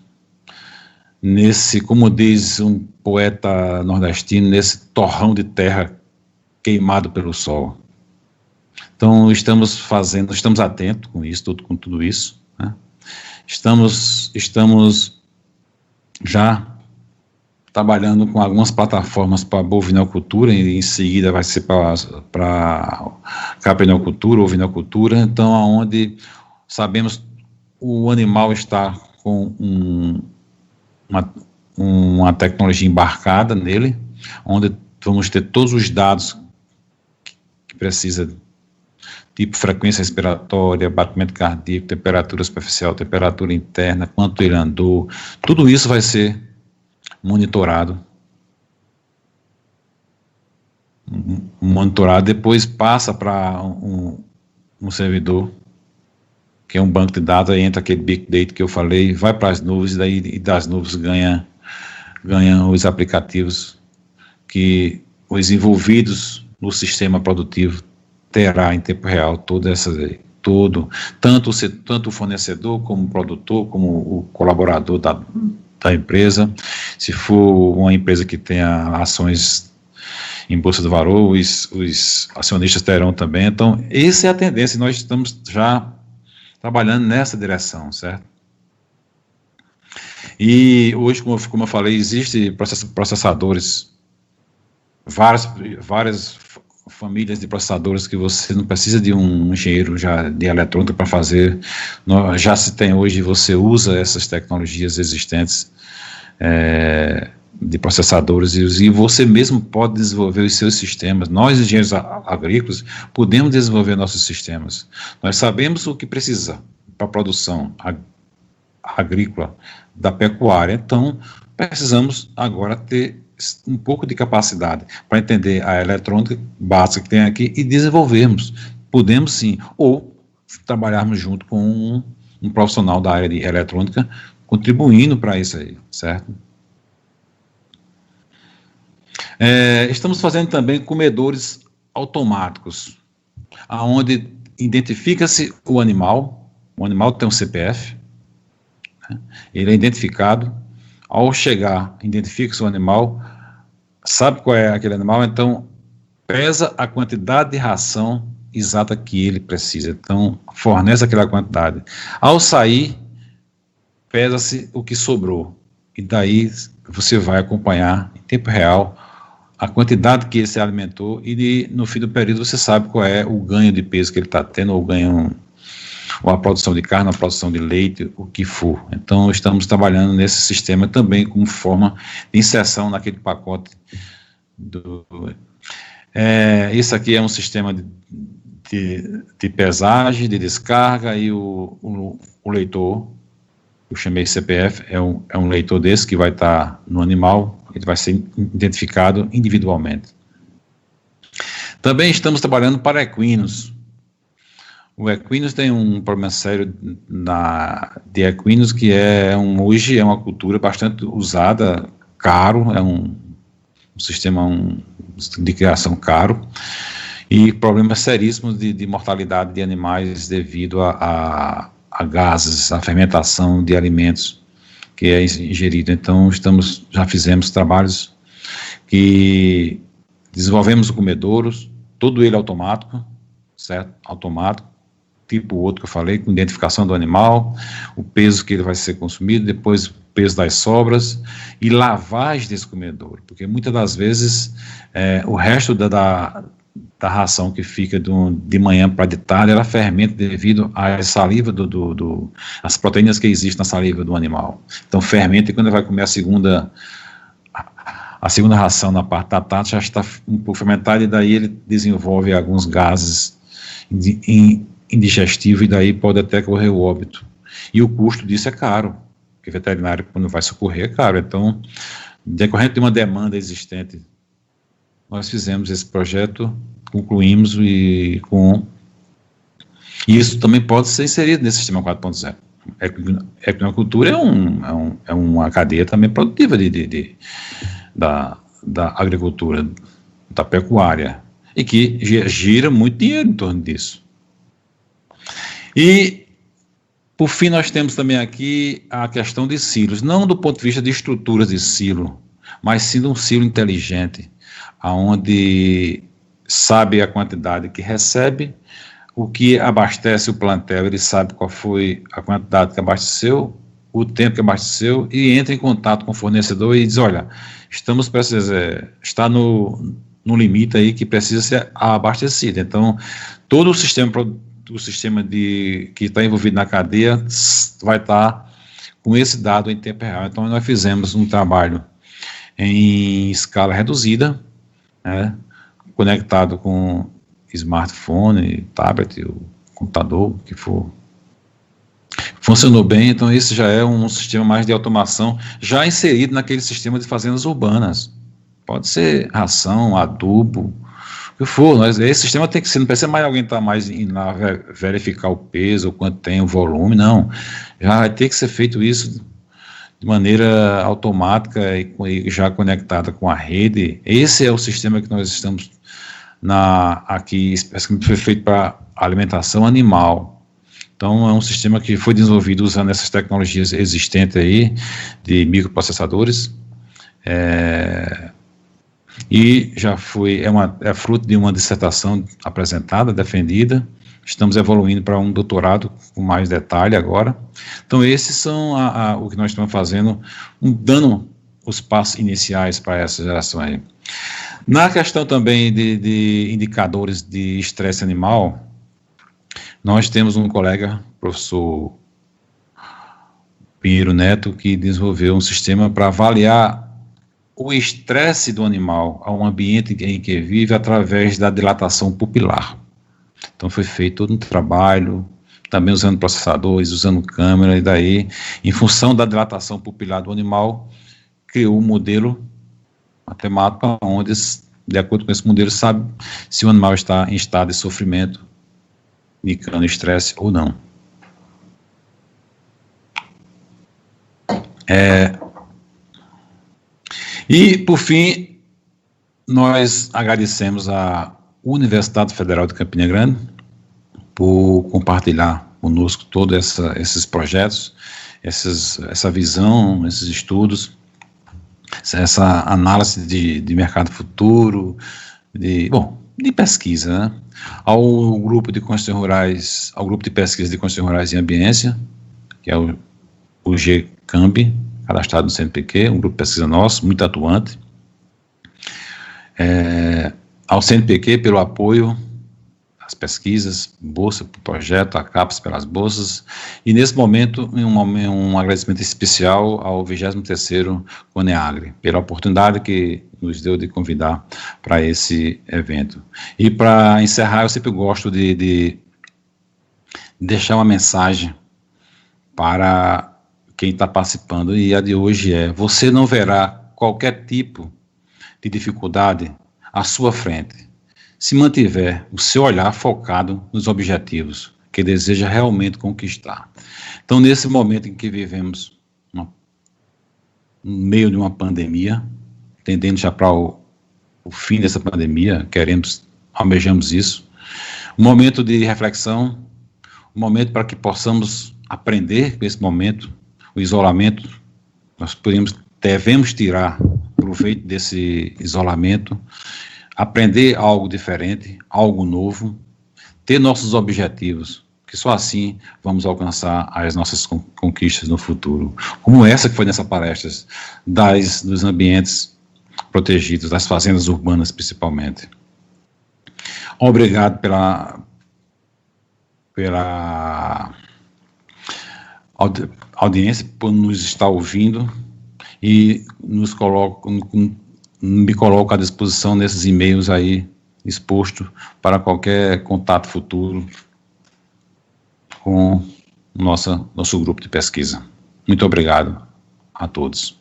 nesse, como diz um poeta nordestino, nesse torrão de terra queimado pelo sol. Então, estamos atentos com tudo isso, né? Estamos já trabalhando com algumas plataformas para bovinocultura, e em seguida vai ser para caprinocultura, ovinocultura, então, onde sabemos o animal está com uma tecnologia embarcada nele, onde vamos ter todos os dados que precisa, tipo frequência respiratória, batimento cardíaco, temperatura superficial, temperatura interna, quanto ele andou, tudo isso vai ser monitorado monitorado, depois passa para um servidor, que é um banco de dados, aí entra aquele Big Data que eu falei, vai para as nuvens, e das nuvens ganha os aplicativos que os envolvidos no sistema produtivo terá em tempo real tanto o fornecedor, como o produtor, como o colaborador da empresa. Se for uma empresa que tenha ações em Bolsa do Valor, os acionistas terão também. Então, essa é a tendência, nós estamos já trabalhando nessa direção, certo? E hoje, como eu falei, existem processadores, várias famílias de processadores que você não precisa de um engenheiro já de eletrônica para fazer. Já se tem hoje, você usa essas tecnologias existentes de processadores e você mesmo pode desenvolver os seus sistemas. Nós, engenheiros agrícolas, podemos desenvolver nossos sistemas. Nós sabemos o que precisa para a produção agrícola da pecuária, então precisamos agora ter um pouco de capacidade para entender a eletrônica básica que tem aqui e desenvolvermos. Podemos sim, ou trabalharmos junto com um profissional da área de eletrônica, contribuindo para isso aí, certo? Estamos fazendo também comedores automáticos, onde identifica-se o animal tem um CPF, né? Ele é identificado, ao chegar, identifica-se o animal, sabe qual é aquele animal, então pesa a quantidade de ração exata que ele precisa, então fornece aquela quantidade. Ao sair, pesa-se o que sobrou, e daí você vai acompanhar em tempo real a quantidade que ele se alimentou, e no fim do período você sabe qual é o ganho de peso que ele está tendo, ou ou a produção de carne, a produção de leite, o que for. Então, estamos trabalhando nesse sistema também como forma de inserção naquele pacote. Isso aqui é um sistema de pesagem, de descarga, e o leitor, eu chamei CPF, é um leitor desse que vai estar no animal, ele vai ser identificado individualmente. Também estamos trabalhando para equinos. O equinos tem um problema sério de equinos, que hoje é uma cultura bastante usada, caro, é um sistema de criação caro, e problemas seríssimos de mortalidade de animais devido a gases, a fermentação de alimentos que é ingerido. Então, já fizemos trabalhos que desenvolvemos comedouros, todo ele automático, certo? Automático, tipo o outro que eu falei, com identificação do animal, o peso que ele vai ser consumido, depois o peso das sobras e lavagem desse comedouro, porque muitas das vezes o resto da ração que fica de manhã para de tarde, ela fermenta devido à saliva as proteínas que existem na saliva do animal. Então fermenta, e quando ele vai comer a segunda ração na parte da tarde, já está um pouco fermentada, e daí ele desenvolve alguns gases indigestivos, e daí pode até correr o óbito. E o custo disso é caro, porque o veterinário, quando vai socorrer, é caro. Então, decorrente de uma demanda existente, nós fizemos esse projeto, concluímos, e isso também pode ser inserido nesse sistema 4.0. A equinocultura é uma cadeia também produtiva da agricultura, da pecuária, e que gira muito dinheiro em torno disso. E, por fim, nós temos também aqui a questão de silos, não do ponto de vista de estruturas de silo, mas sim de um silo inteligente, onde sabe a quantidade que recebe, o que abastece o plantel, ele sabe qual foi a quantidade que abasteceu, o tempo que abasteceu, e entra em contato com o fornecedor e diz, olha, está no limite aí que precisa ser abastecido. Então, todo o sistema que está envolvido na cadeia vai estar com esse dado em tempo real. Então, nós fizemos um trabalho em escala reduzida, né, conectado com smartphone, tablet, o computador, o que for. Funcionou bem, então esse já é um sistema mais de automação, já inserido naquele sistema de fazendas urbanas. Pode ser ração, adubo, que for, esse sistema tem que ser, não precisa mais alguém estar mais indo lá verificar o peso, o quanto tem, o volume, não. Já vai ter que ser feito isso de maneira automática e já conectada com a rede. Esse é o sistema que nós estamos aqui, especificamente foi feito para alimentação animal. Então, é um sistema que foi desenvolvido usando essas tecnologias existentes aí, de microprocessadores, e já é fruto de uma dissertação apresentada, defendida. Estamos evoluindo para um doutorado com mais detalhe agora. Então, esses são o que nós estamos fazendo, dando os passos iniciais para essa geração aí. Na questão também de indicadores de estresse animal, nós temos um colega, professor Pinheiro Neto, que desenvolveu um sistema para avaliar o estresse do animal ao ambiente em que vive através da dilatação pupilar. Então foi feito todo um trabalho, também usando processadores, usando câmera, e daí, em função da dilatação pupilar do animal, criou um modelo matemático onde, de acordo com esse modelo, sabe se o animal está em estado de sofrimento, indicando estresse ou não. E, por fim, nós agradecemos à Universidade Federal de Campina Grande por compartilhar conosco todos esses projetos, essa visão, esses estudos, essa análise de mercado futuro, de pesquisa, né? Ao grupo de pesquisa de construções rurais e ambiência, que é o GCAMB, cadastrado no CNPq, um grupo de pesquisa nosso, muito atuante. Ao CNPq pelo apoio às pesquisas, bolsa para o projeto, a CAPES pelas bolsas, e nesse momento um agradecimento especial ao 23º CONEAGRE, pela oportunidade que nos deu de convidar para esse evento. E para encerrar, eu sempre gosto de deixar uma mensagem para quem está participando, e a de hoje você não verá qualquer tipo de dificuldade à sua frente, se mantiver o seu olhar focado nos objetivos que deseja realmente conquistar. Então, nesse momento em que vivemos no meio de uma pandemia, tendendo já para o fim dessa pandemia, almejamos isso, um momento de reflexão, um momento para que possamos aprender com esse momento, o isolamento, nós devemos tirar proveito desse isolamento, aprender algo diferente, algo novo, ter nossos objetivos, que só assim vamos alcançar as nossas conquistas no futuro, como essa que foi nessa palestra, dos ambientes protegidos, das fazendas urbanas principalmente. Obrigado pela audiência, por nos estar ouvindo, e me coloco à disposição nesses e-mails aí exposto para qualquer contato futuro com nosso grupo de pesquisa. Muito obrigado a todos.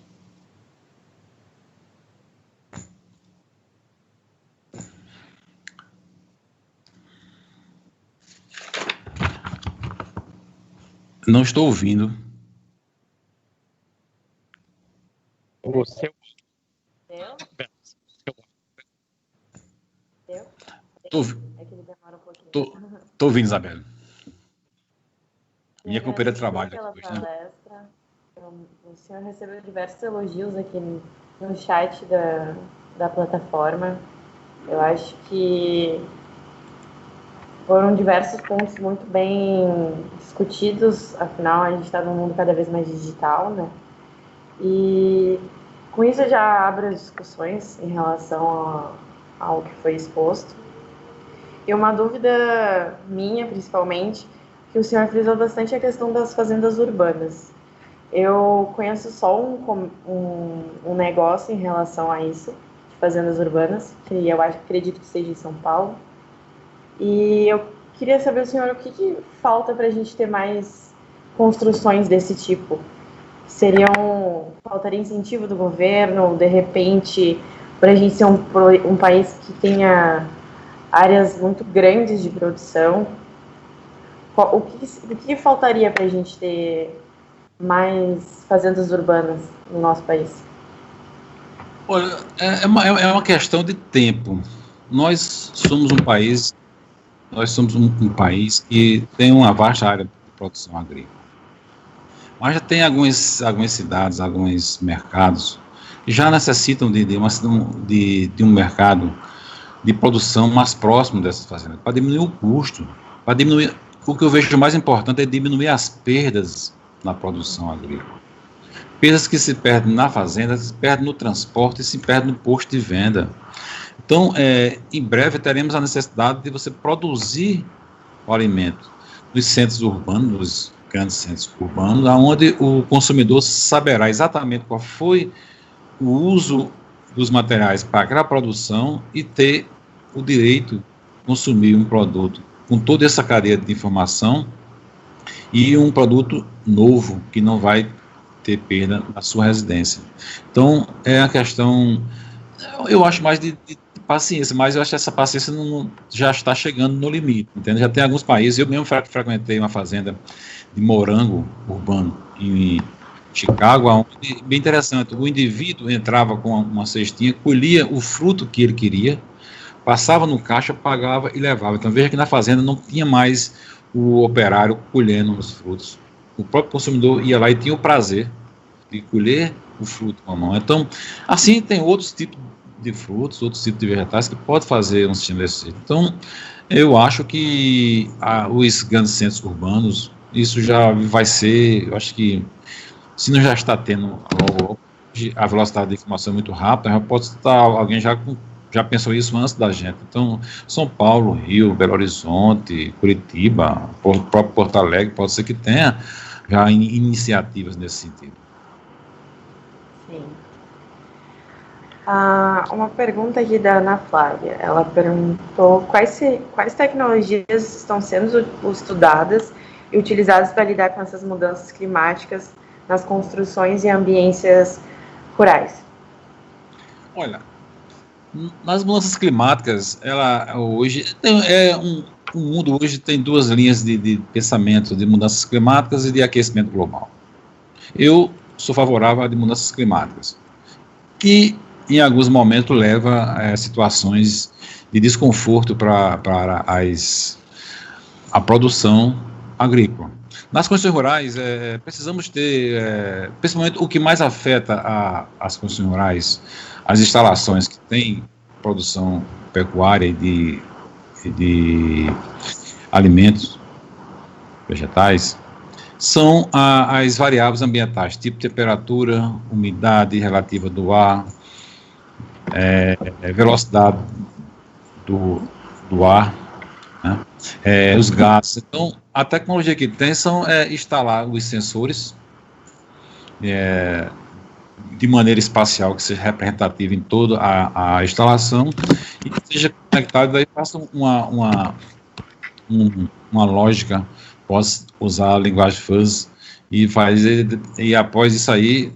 Não estou ouvindo. O seu. Estou ouvindo, Isabela. Minha companheira de trabalho. Pela palestra. O senhor recebeu diversos elogios aqui no chat da plataforma. Eu acho que foram diversos pontos muito bem discutidos, afinal a gente está num mundo cada vez mais digital, né? E com isso eu já abro as discussões em relação ao que foi exposto. E uma dúvida minha, principalmente, que o senhor frisou bastante a questão das fazendas urbanas. Eu conheço só um negócio em relação a isso, de fazendas urbanas, que eu acredito que seja em São Paulo. E eu queria saber, senhor, o que falta para a gente ter mais construções desse tipo? Faltaria incentivo do governo, de repente, para a gente ser um país que tenha áreas muito grandes de produção. O que faltaria para a gente ter mais fazendas urbanas no nosso país? Olha, é uma questão de tempo. Nós somos um país que tem uma vasta área de produção agrícola. Mas já tem algumas cidades, alguns mercados que já necessitam de um mercado de produção mais próximo dessas fazendas, para diminuir o custo, para diminuir. O que eu vejo mais importante é diminuir as perdas na produção agrícola. Perdas que se perdem na fazenda, se perdem no transporte e se perdem no posto de venda. Então, em breve teremos a necessidade de você produzir o alimento nos centros urbanos, nos grandes centros urbanos, onde o consumidor saberá exatamente qual foi o uso dos materiais para aquela produção e ter o direito de consumir um produto com toda essa cadeia de informação e um produto novo que não vai ter perda na sua residência. Então, é a questão, eu acho mais de paciência, mas eu acho que essa paciência já está chegando no limite, entende? Já tem alguns países, eu mesmo frequentei uma fazenda de morango urbano em Chicago, onde, bem interessante, o indivíduo entrava com uma cestinha, colhia o fruto que ele queria, passava no caixa, pagava e levava. Então veja que na fazenda não tinha mais o operário colhendo os frutos. O próprio consumidor ia lá e tinha o prazer de colher o fruto com a mão. Então, assim tem outros tipos de frutos, outros tipos de vegetais que pode fazer um sistema desse jeito. Então, eu acho que os grandes centros urbanos, isso já vai ser, eu acho que, se não já está tendo logo, a velocidade de informação é muito rápida, já pode estar, alguém já pensou isso antes da gente. Então, São Paulo, Rio, Belo Horizonte, Curitiba, o próprio Porto Alegre, pode ser que tenha já iniciativas nesse sentido. Sim. Uma pergunta aqui da Ana Flávia. Ela perguntou quais tecnologias estão sendo estudadas e utilizadas para lidar com essas mudanças climáticas nas construções e ambiências rurais. Olha, nas mudanças climáticas, o mundo hoje tem duas linhas de pensamento, de mudanças climáticas e de aquecimento global. Eu sou favorável a de mudanças climáticas, que em alguns momentos leva a situações de desconforto para a produção agrícola. Nas condições rurais, precisamos ter, principalmente o que mais afeta as condições rurais, as instalações que têm produção pecuária e de alimentos vegetais, são as variáveis ambientais, tipo temperatura, umidade relativa do ar, velocidade do ar, né? Os gases. Então, a tecnologia que tem são instalar os sensores de maneira espacial, que seja representativa em toda a instalação e que seja conectado, daí faça uma lógica, possa usar a linguagem fuzzy e após isso aí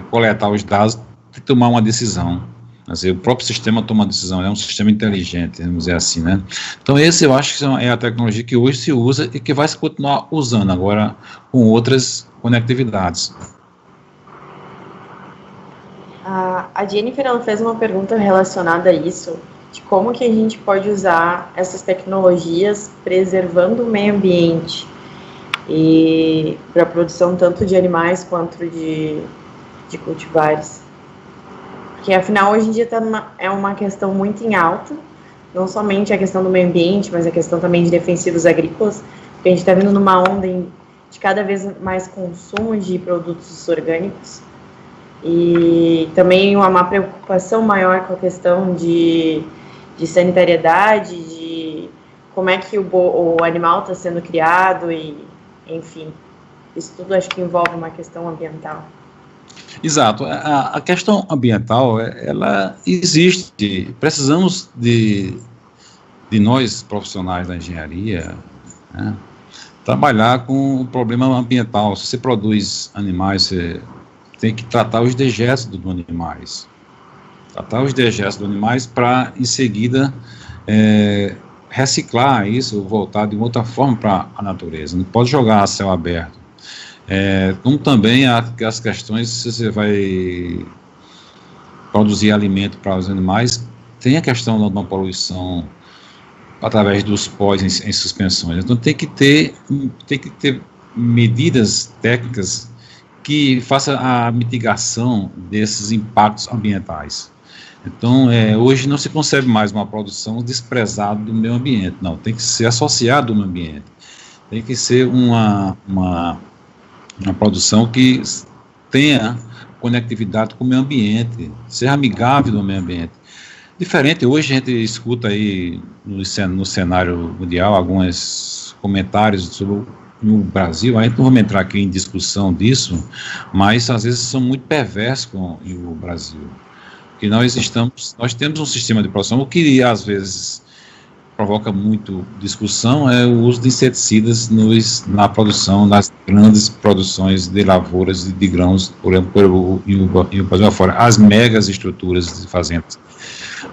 coletar os dados e tomar uma decisão. Quer dizer, o próprio sistema toma uma decisão, é um sistema inteligente, vamos dizer assim, né? Então esse eu acho que é a tecnologia que hoje se usa e que vai se continuar usando agora com outras conectividades. A Jennifer, ela fez uma pergunta relacionada a isso, de como que a gente pode usar essas tecnologias preservando o meio ambiente e para a produção tanto de animais quanto de cultivares. Porque, afinal, hoje em dia é uma questão muito em alta, não somente a questão do meio ambiente, mas a questão também de defensivos agrícolas, porque a gente está vindo numa onda de cada vez mais consumo de produtos orgânicos e também uma preocupação maior com a questão de sanitariedade, de como é que o animal está sendo criado e, enfim, isso tudo acho que envolve uma questão ambiental. Exato. A questão ambiental, ela existe. Precisamos de nós, profissionais da engenharia, né, trabalhar com o problema ambiental. Se você produz animais, você tem que tratar os dejetos dos animais. Tratar os dejetos dos animais para, em seguida, reciclar isso, voltar de outra forma para a natureza, não pode jogar a céu aberto. Como também as questões, se você vai produzir alimento para os animais, tem a questão da poluição através dos pós em suspensões. Então tem que ter medidas técnicas que façam a mitigação desses impactos ambientais. Então, hoje não se concebe mais uma produção desprezada do meio ambiente, não, tem que ser associado ao meio ambiente, tem que ser uma produção que tenha conectividade com o meio ambiente, seja amigável do meio ambiente. Diferente, hoje a gente escuta aí no cenário mundial alguns comentários sobre o Brasil, a gente não vamos entrar aqui em discussão disso, mas às vezes são muito perversos com o Brasil. Que nós temos um sistema de produção, o que às vezes provoca muito discussão é o uso de inseticidas na produção, nas grandes produções de lavouras e de grãos, por exemplo, e o Brasil afora, as megas estruturas de fazendas.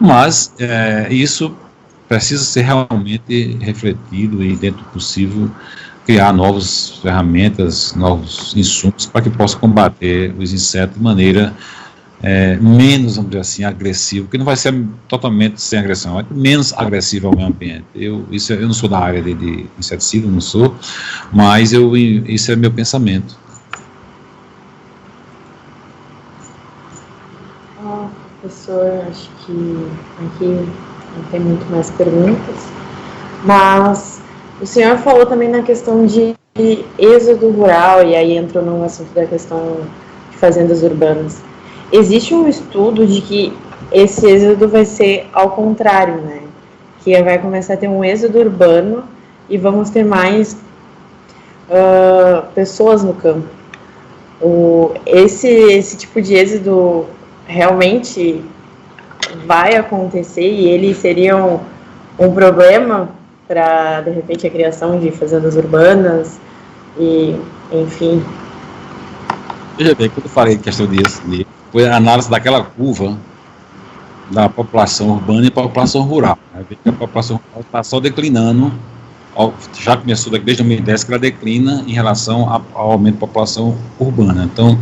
Mas isso precisa ser realmente refletido e, dentro do possível, criar novas ferramentas, novos insumos para que possa combater os insetos de maneira menos, vamos dizer assim, agressivo, que não vai ser totalmente sem agressão, mas menos agressivo ao meio ambiente. Eu não sou da área de inseticida, não sou, mas isso é meu pensamento. Professor, acho que aqui não tem muito mais perguntas, mas o senhor falou também na questão de êxodo rural, e aí entrou no assunto da questão de fazendas urbanas. Existe um estudo de que esse êxodo vai ser ao contrário, né? Que vai começar a ter um êxodo urbano e vamos ter mais pessoas no campo. Esse tipo de êxodo realmente vai acontecer e ele seria um problema para, de repente, a criação de fazendas urbanas e, enfim. Veja bem, quando eu falei em questão disso, foi a análise daquela curva da população urbana e população rural. A população rural está só declinando, já começou desde 2010 que ela declina em relação ao aumento da população urbana. Então,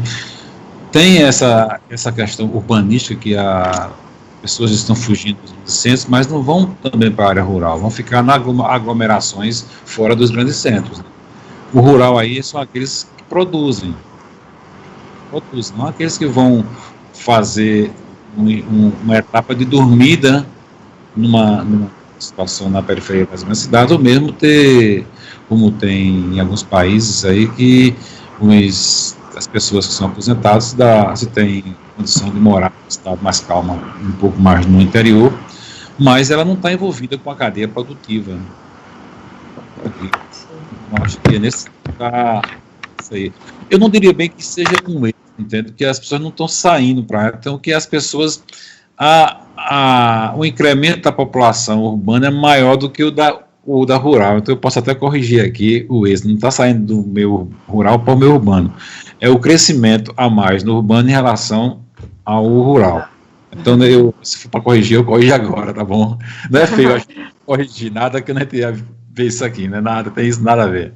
tem essa questão urbanística que as pessoas estão fugindo dos centros, mas não vão também para a área rural, vão ficar nas aglomerações fora dos grandes centros. Né? O rural aí são aqueles que produzem, não aqueles que vão fazer uma etapa de dormida numa situação na periferia das grandes cidades, ou mesmo ter, como tem em alguns países aí, que as pessoas que são aposentadas se têm condição de morar em um estado mais calmo, um pouco mais no interior, mas ela não está envolvida com a cadeia produtiva. Eu acho que é nesse isso aí. Eu não diria bem que seja um erro, entendo que as pessoas não estão saindo para ela, então que as pessoas, o incremento da população urbana é maior do que o da rural, então eu posso até corrigir aqui o êxito, não está saindo do meio rural para o meio urbano, é o crescimento a mais no urbano em relação ao rural. Então, se for para corrigir, eu corrijo agora, tá bom? Não é feio, eu acho que corrigir nada que eu não ia ver isso aqui, não é nada, tem isso nada a ver.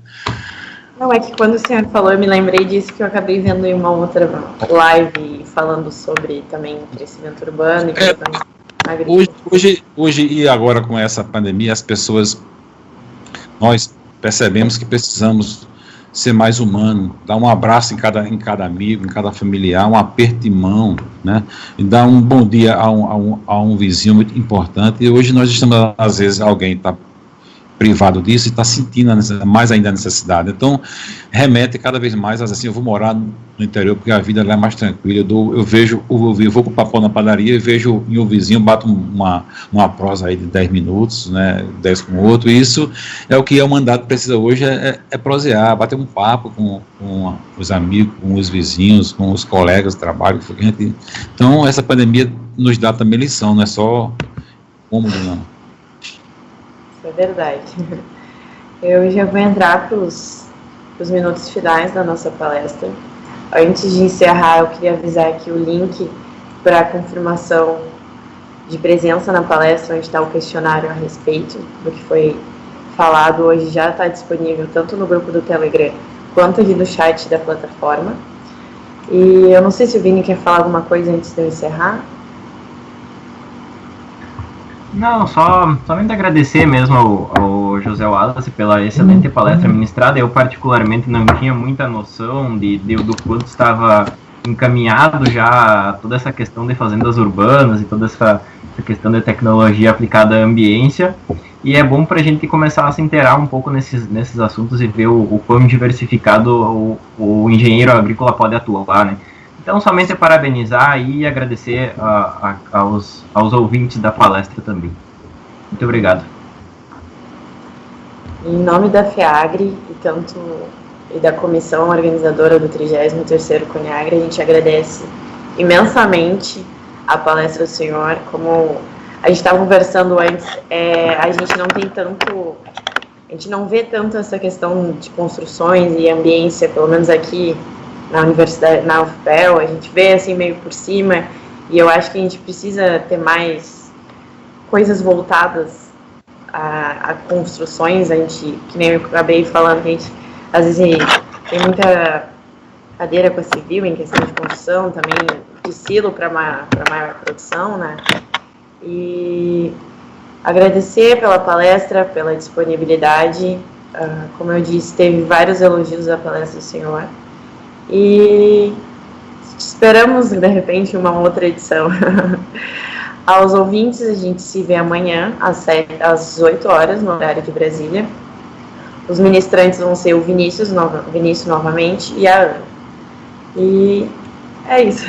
Não, é que quando o senhor falou, eu me lembrei disso que eu acabei vendo em uma outra live falando sobre também crescimento urbano e agricultura. Hoje e agora com essa pandemia, nós percebemos que precisamos ser mais humano, dar um abraço em cada amigo, em cada familiar, um aperto de mão, né? E dar um bom dia a um vizinho muito importante. E hoje nós estamos, às vezes, alguém está privado disso e está sentindo mais ainda a necessidade. Então, remete cada vez mais, assim, eu vou morar no interior porque a vida lá é mais tranquila. Eu vou com o papel na padaria e vejo em um vizinho, bato uma prosa aí de 10 minutos, né, 10 com o outro, e isso é o que a humanidade precisa hoje, é prosear, bater um papo com os amigos, com os vizinhos, com os colegas de trabalho. Então, essa pandemia nos dá também lição, não é só cômodo, não. É verdade. Eu já vou entrar para os minutos finais da nossa palestra. Antes de encerrar, eu queria avisar aqui o link para a confirmação de presença na palestra, onde está o questionário a respeito do que foi falado hoje, já está disponível tanto no grupo do Telegram quanto aqui no chat da plataforma. E eu não sei se o Vini quer falar alguma coisa antes de eu encerrar. Não, somente agradecer mesmo ao José Wallace pela excelente palestra ministrada. Eu particularmente não tinha muita noção do quanto estava encaminhado já toda essa questão de fazendas urbanas e toda essa questão de tecnologia aplicada à ambiência. E é bom para a gente começar a se inteirar um pouco nesses assuntos e ver o quão diversificado o engenheiro agrícola pode atuar, né? Então, somente parabenizar e agradecer aos ouvintes da palestra também. Muito obrigado. Em nome da FEAGRE e da comissão organizadora do 33º CONEAGRE, a gente agradece imensamente a palestra do senhor. Como a gente estava conversando antes, a gente não vê tanto essa questão de construções e ambiência, pelo menos aqui na universidade, na UFPEL, a gente vê assim meio por cima, e eu acho que a gente precisa ter mais coisas voltadas a construções. A gente, que nem eu acabei falando, a gente às vezes tem muita cadeira com a civil em questão de construção, também de silo para maior produção, né? E agradecer pela palestra, pela disponibilidade. Como eu disse, teve vários elogios à palestra do senhor. E esperamos, de repente, uma outra edição. Aos ouvintes, a gente se vê amanhã, às 18 horas, no horário de Brasília. Os ministrantes vão ser o Vinícius novamente e a Ana. E é isso.